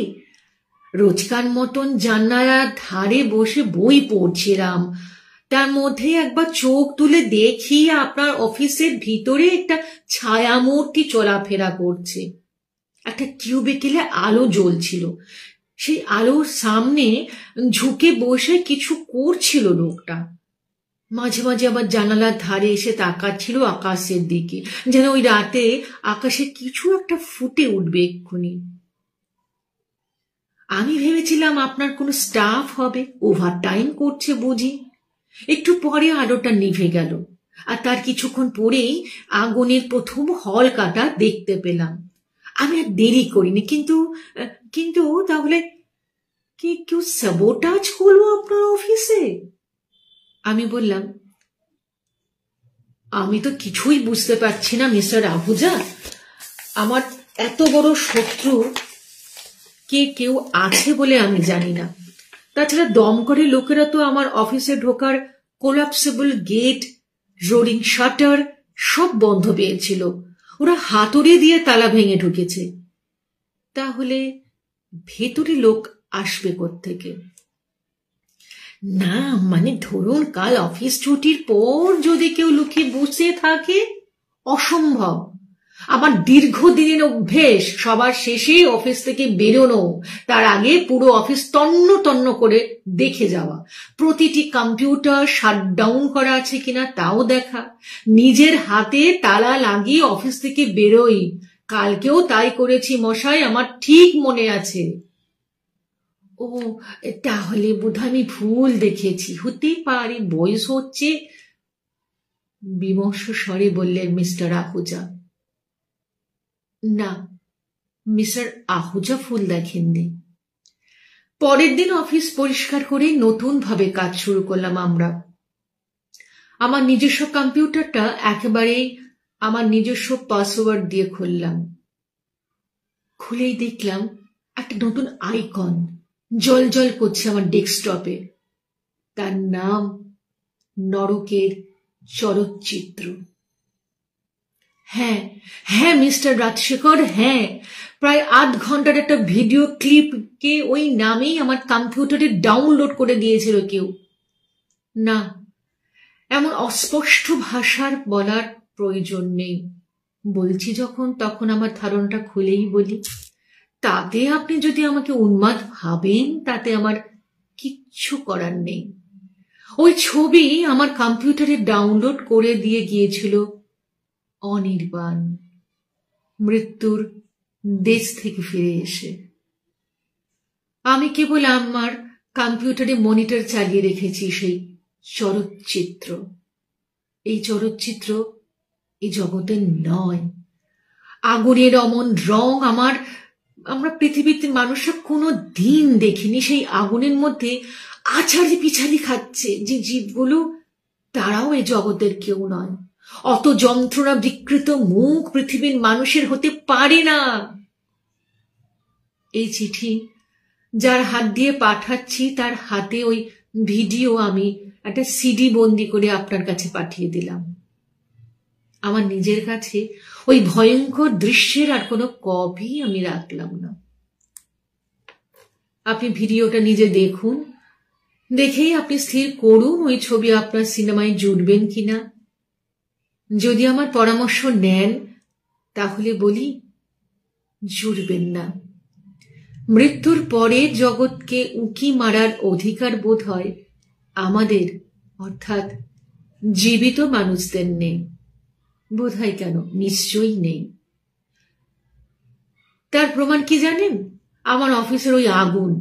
রোজকার মতন জানালার ধারে বসে বই পড়ছিলাম, তার মধ্যে একবার চোখ তুলে দেখি আপনার অফিসের ভিতরে একটা ছায়ামূর্তি চলাফেরা করছে। একটা কিউবিকেলে আলো জ্বলছিল, সেই আলোর সামনে ঝুঁকে বসে কিছু করছিল লোকটা। মাঝে মাঝে আবার জানালার ধারে এসে তাকাচ্ছিল আকাশের দিকে, যেন ওই রাতে আকাশে কিছু একটা ফুটে উঠবে এক্ষুনি। আমি ভেবেছিলাম আপনার কোনো স্টাফ হবে, ওভারটাইম করছে বুঝি। একটু পরে আলোটা নিভে গেল, আর তার কিছুক্ষণ পরেই আগুনের প্রথম হলকাটা দেখতে পেলাম। আমি আর দেরি করিনি। কিন্তু কিন্তু তাহলে কি কেউ সাবোটাজ করলো আপনার অফিসে? আমি বললাম, আমি তো কিছুই বুঝতে পারছি না মিস্টার আহুজা। আমার এত বড় শত্রু কে কেউ আছে বলে আমি জানি না। তাছাড়া দমকলের লোকেরা তো আমার অফিসে ঢোকার কোলাপসেবল গেট, রোলিং শাটার সব বন্ধ পেয়েছিল। ওরা হাতুড়ি দিয়ে তালা ভেঙে ঢুকেছে। তাহলে ভেতরে লোক আসবে কোত্থেকে? না মানে ধরুন কাল অফিস ছুটির পর যদি কেউ লুকিয়ে বসে থাকে, অসম্ভব। আমার দীর্ঘদিনের অভ্যেস সবার শেষে অফিস থেকে বেরোনো, তার আগে পুরো অফিস তন্ন তন্ন করে দেখে যাওয়া, প্রতিটি কম্পিউটার শাটডাউন করা আছে কিনা তাও দেখা, নিজের হাতে তালা লাগিয়ে অফিস থেকে বেরোই। কালকেও তাই করেছি মশাই, আমার ঠিক মনে আছে। ও তাহলে বোধহয় আমি ভুল দেখেছি, হতেই পারে, বয়স হচ্ছে, বিমর্ষ স্বরে বললেন মিস্টার আহুজা। না, মিস্টার আহুজা ভুল দেখেননি। পরের দিন অফিস পরিষ্কার করে নতুন ভাবে কাজ শুরু করলাম আমরা। আমার নিজস্ব কম্পিউটারটা একেবারেই আমার নিজস্ব পাসওয়ার্ড দিয়ে খুললাম। খুলেই দেখলাম একটা নতুন আইকন জল জল করছে আমার ডেস্কটপে। তার নাম নরকের চলচ্চিত্র। হ্যাঁ হ্যাঁ মিস্টার রাজশেখর, হ্যাঁ, প্রায় 8 ঘন্টার একটা ভিডিও ক্লিপকে ওই নামেই আমার কম্পিউটারে ডাউনলোড করে দিয়েছিল কেউ। না, এমন অস্পষ্ট ভাষার বলার প্রয়োজন নেই। বলছি যখন তখন আমার ধারণাটা খুলেই বলি। তাতে আপনি যদি আমাকে উন্মাদ ভাবেন তাতে আমার কিচ্ছু করার নেই। ওই ছবি আমার কম্পিউটারে ডাউনলোড করে দিয়ে গিয়েছিল অনির্বাণ মৃত্যুর দেশ থেকে ফিরে এসে। আমি কেবল আমার কম্পিউটারে মনিটর চালিয়ে রেখেছি সেই চলচ্চিত্র। এই চলচ্চিত্র এই জগতে নয়। আগুনের অমন রং আমরা পৃথিবীতে মানুষরা কোনো দিন দেখিনি। সেই আগুনের মধ্যে আছাড়ি পিছালি খাচ্ছে যে জীবগুলো, তারাও এই জগতের কেউ নয়। অত যন্ত্রণা বিকৃত মুখ পৃথিবীর মানুষের হতে পারে না। এই চিঠি যার হাত দিয়ে পাঠাচ্ছি তার হাতে ওই ভিডিও আমি একটা সিডি বন্দি করে আপনার কাছে পাঠিয়ে দিলাম। আমার নিজের কাছে ওই ভয়ঙ্কর দৃশ্যের আর কোনো কপি আমি রাখলাম না। আপনি ভিডিওটা নিজে দেখুন, দেখেই আপনি স্থির করুন ওই ছবি আপনার সিনেমায় জুড়বেন কিনা। যদি আমার পরামর্শ নেন তাহলে বলি জুড়বেন না। মৃত্যুর পরে জগৎকে উঁকি মারার অধিকার বোধ হয় আমাদের, অর্থাৎ জীবিত মানুষদের নেই। বোধ হয় কেন? নিশ্চয়ই নেই। তার প্রমাণ কি জানেন? আমার অফিসের ওই আগুন।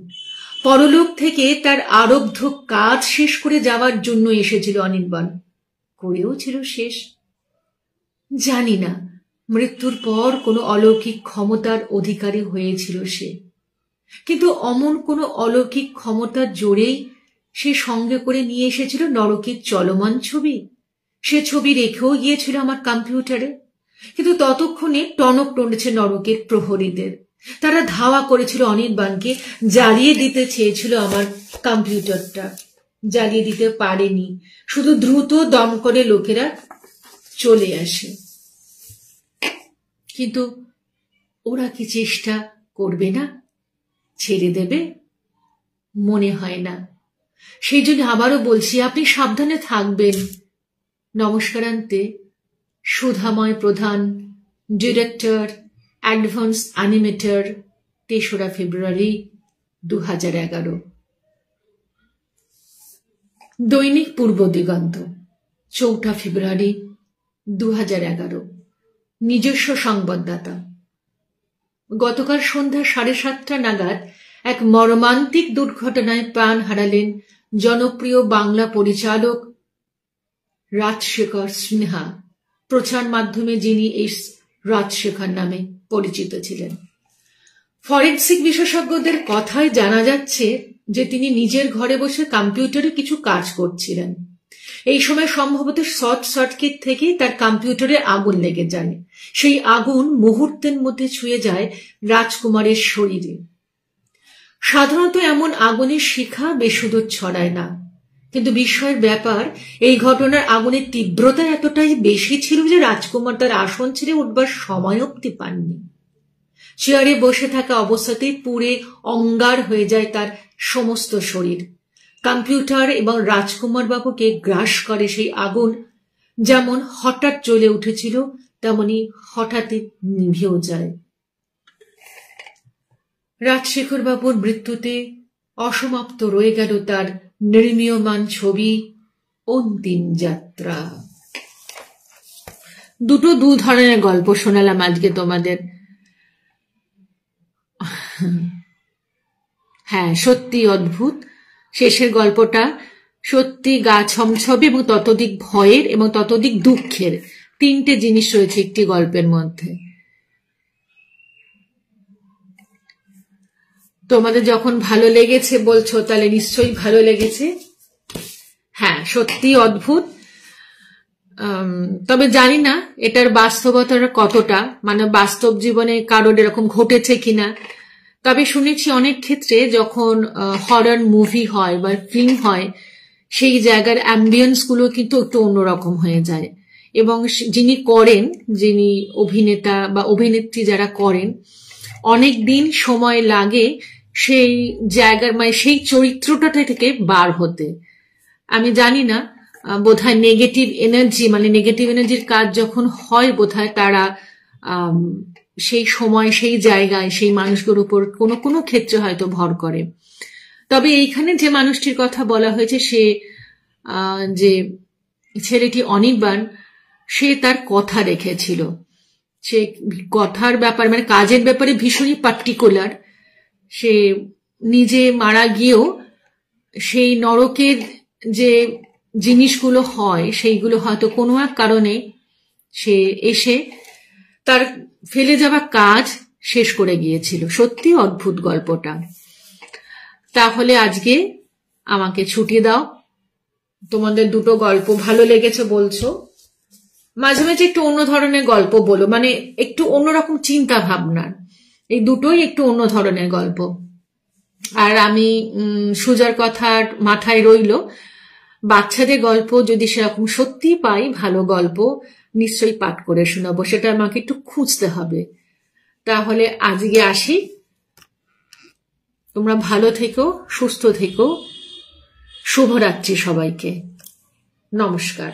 পরলোক থেকে তার আরব্ধ কাজ শেষ করে যাওয়ার জন্য এসেছিল অনির্বাণ, করেও ছিল শেষ। জানি না মৃত্যুর পর কোনো অলৌকিক ক্ষমতার অধিকারী হয়েছিল সে, কিন্তু অমন কোনো অলৌকিক ক্ষমতার জোরেই সে সঙ্গে করে নিয়ে এসেছিল নরকের চলমান ছবি। সে ছবি রেখেও গিয়েছিল আমার কম্পিউটারে, কিন্তু ততক্ষণে টনক টনেছে নরকের প্রহরীদের। তারা ধাওয়া করেছিল অনির্বাণকে, জ্বালিয়ে দিতে চেয়েছিল আমার কম্পিউটারটা, জ্বালিয়ে দিতে পারেনি। শুধু দ্রুত দম করে লোকেরা চলে আসে। কিন্তু ওরা কি চেষ্টা করবে না? ছেড়ে দেবে? মনে হয় না। সেই জন্য আবারও বলছি, আপনি সাবধানে থাকবেন। নমস্কারান্তে, সুধাময় প্রধান, ডিরেক্টর, অ্যাডভান্স অ্যানিমেটর, ৩রা ফেব্রুয়ারি ২০১১। দৈনিক পূর্ব দিগন্ত, ৪ঠা ফেব্রুয়ারি ২০১১। নিজস্ব সংবাদদাতা। গতকাল সন্ধ্যা ৭:৩০ নাগাদ এক মর্মান্তিক দুর্ঘটনায় প্রাণ হারালেন জনপ্রিয় বাংলা পরিচালক রাজশেখর সিনহা, প্রচার মাধ্যমে যিনি এই রাজশেখর নামে পরিচিত ছিলেন। ফরেনসিক বিশেষজ্ঞদের কথায় জানা যাচ্ছে যে তিনি নিজের ঘরে বসে কম্পিউটারে কিছু কাজ করছিলেন। এই সময় সম্ভবত শর্ট সার্কিট থেকে তার কম্পিউটারে আগুন লেগে যায়। সেই আগুন মুহূর্তের মধ্যে ছুঁয়ে যায় রাজকুমারের শরীরে। সাধারণত এমন আগুনের শিখা বেশিদূর ছড়ায় না, কিন্তু বিস্ময়ের ব্যাপার, এই ঘটনার আগুনের তীব্রতা এতটাই বেশি ছিল যে রাজকুমার তার আসন ছেড়ে উঠবার সময় অবধি পাননি। চেয়ারে বসে থাকা অবস্থাতেই পুড়ে অঙ্গার হয়ে যায় তার সমস্ত শরীর। কম্পিউটার এবং রাজকুমার বাবুকে গ্রাস করে সেই আগুন। যেমন হঠাৎ জ্বলে উঠেছিল, তেমনি হঠাৎই নিভেও যায়। রাজশেখর বাবুর মৃত্যুতে অসমাপ্ত রয়ে গেল তার নির্মীয়মান ছবি অন্তিম যাত্রা। দু ধরনের গল্প শোনালাম আজকে তোমাদের। হ্যাঁ, সত্যি অদ্ভুত। শেষের গল্পটা সত্যি গা ছমছবে এবং ততোধিক ভয়ের এবং ততোধিক দুঃখের। 3টে জিনিস রয়েছে একটি গল্পের মধ্যে। তোমাদের যখন ভালো লেগেছে বলছো, তাহলে নিশ্চয়ই ভালো লেগেছে। হ্যাঁ, সত্যি অদ্ভুত। তবে জানি না এটার বাস্তবতার কতটা, মানে বাস্তব জীবনে কারোর এরকম ঘটেছে কিনা। তবে শুনেছি অনেক ক্ষেত্রে যখন হরর মুভি হয় বা ফিল্ম হয়, সেই জায়গার অ্যাম্বিয়েন্স গুলো কিন্তু একটু অন্যরকম হয়ে যায়। এবং যিনি করেন, যিনি অভিনেতা বা অভিনেত্রী যারা করেন, অনেক দিন সময় লাগে সেই জায়গার, মানে সেই চরিত্রটা থেকে বার হতে। আমি জানি না, বোধহয় নেগেটিভ এনার্জির কাজ যখন হয় বোধহয় তারা সেই সময় সেই জায়গায় সেই মানুষগুলোর উপর কোনো কোনো ক্ষেত্রে হয়তো ভর করে। তবে এইখানে যে মানুষটির কথা বলা হয়েছে, সে যে ছেলেটি অনির্বাণ, সে তার কথা রেখেছিল। সে কথার ব্যাপার মানে কাজের ব্যাপারে ভীষণই পার্টিকুলার। সে নিজে মারা গিয়েও সেই নরকের যে জিনিসগুলো হয় সেইগুলো হয়তো কোনো এক কারণে সে এসে তার ফেলে যাওয়া কাজ শেষ করে গিয়েছিল। সত্যি অদ্ভুত গল্পটা। তাহলে আজকে আমাকে ছুটি দাও। তোমাদের দুটো গল্প ভালো লেগেছে বলছো, মাঝে মাঝে একটু অন্য ধরনের গল্প বলো, মানে একটু অন্যরকম চিন্তা ভাবনার। এই দুটোই একটু অন্য ধরনের গল্প। আর আমি সুজার কথা মাথায় রইল, বাচ্চাদের গল্প যদি সেরকম সত্যি পাই ভালো গল্প নিশ্চয়ই পাঠ করে শোনাবো। সেটা আমাকে একটু খুঁজতে হবে। তাহলে আজকে আসি। তোমরা ভালো থেকো, সুস্থ থেকো। শুভরাত্রি সবাইকে। নমস্কার।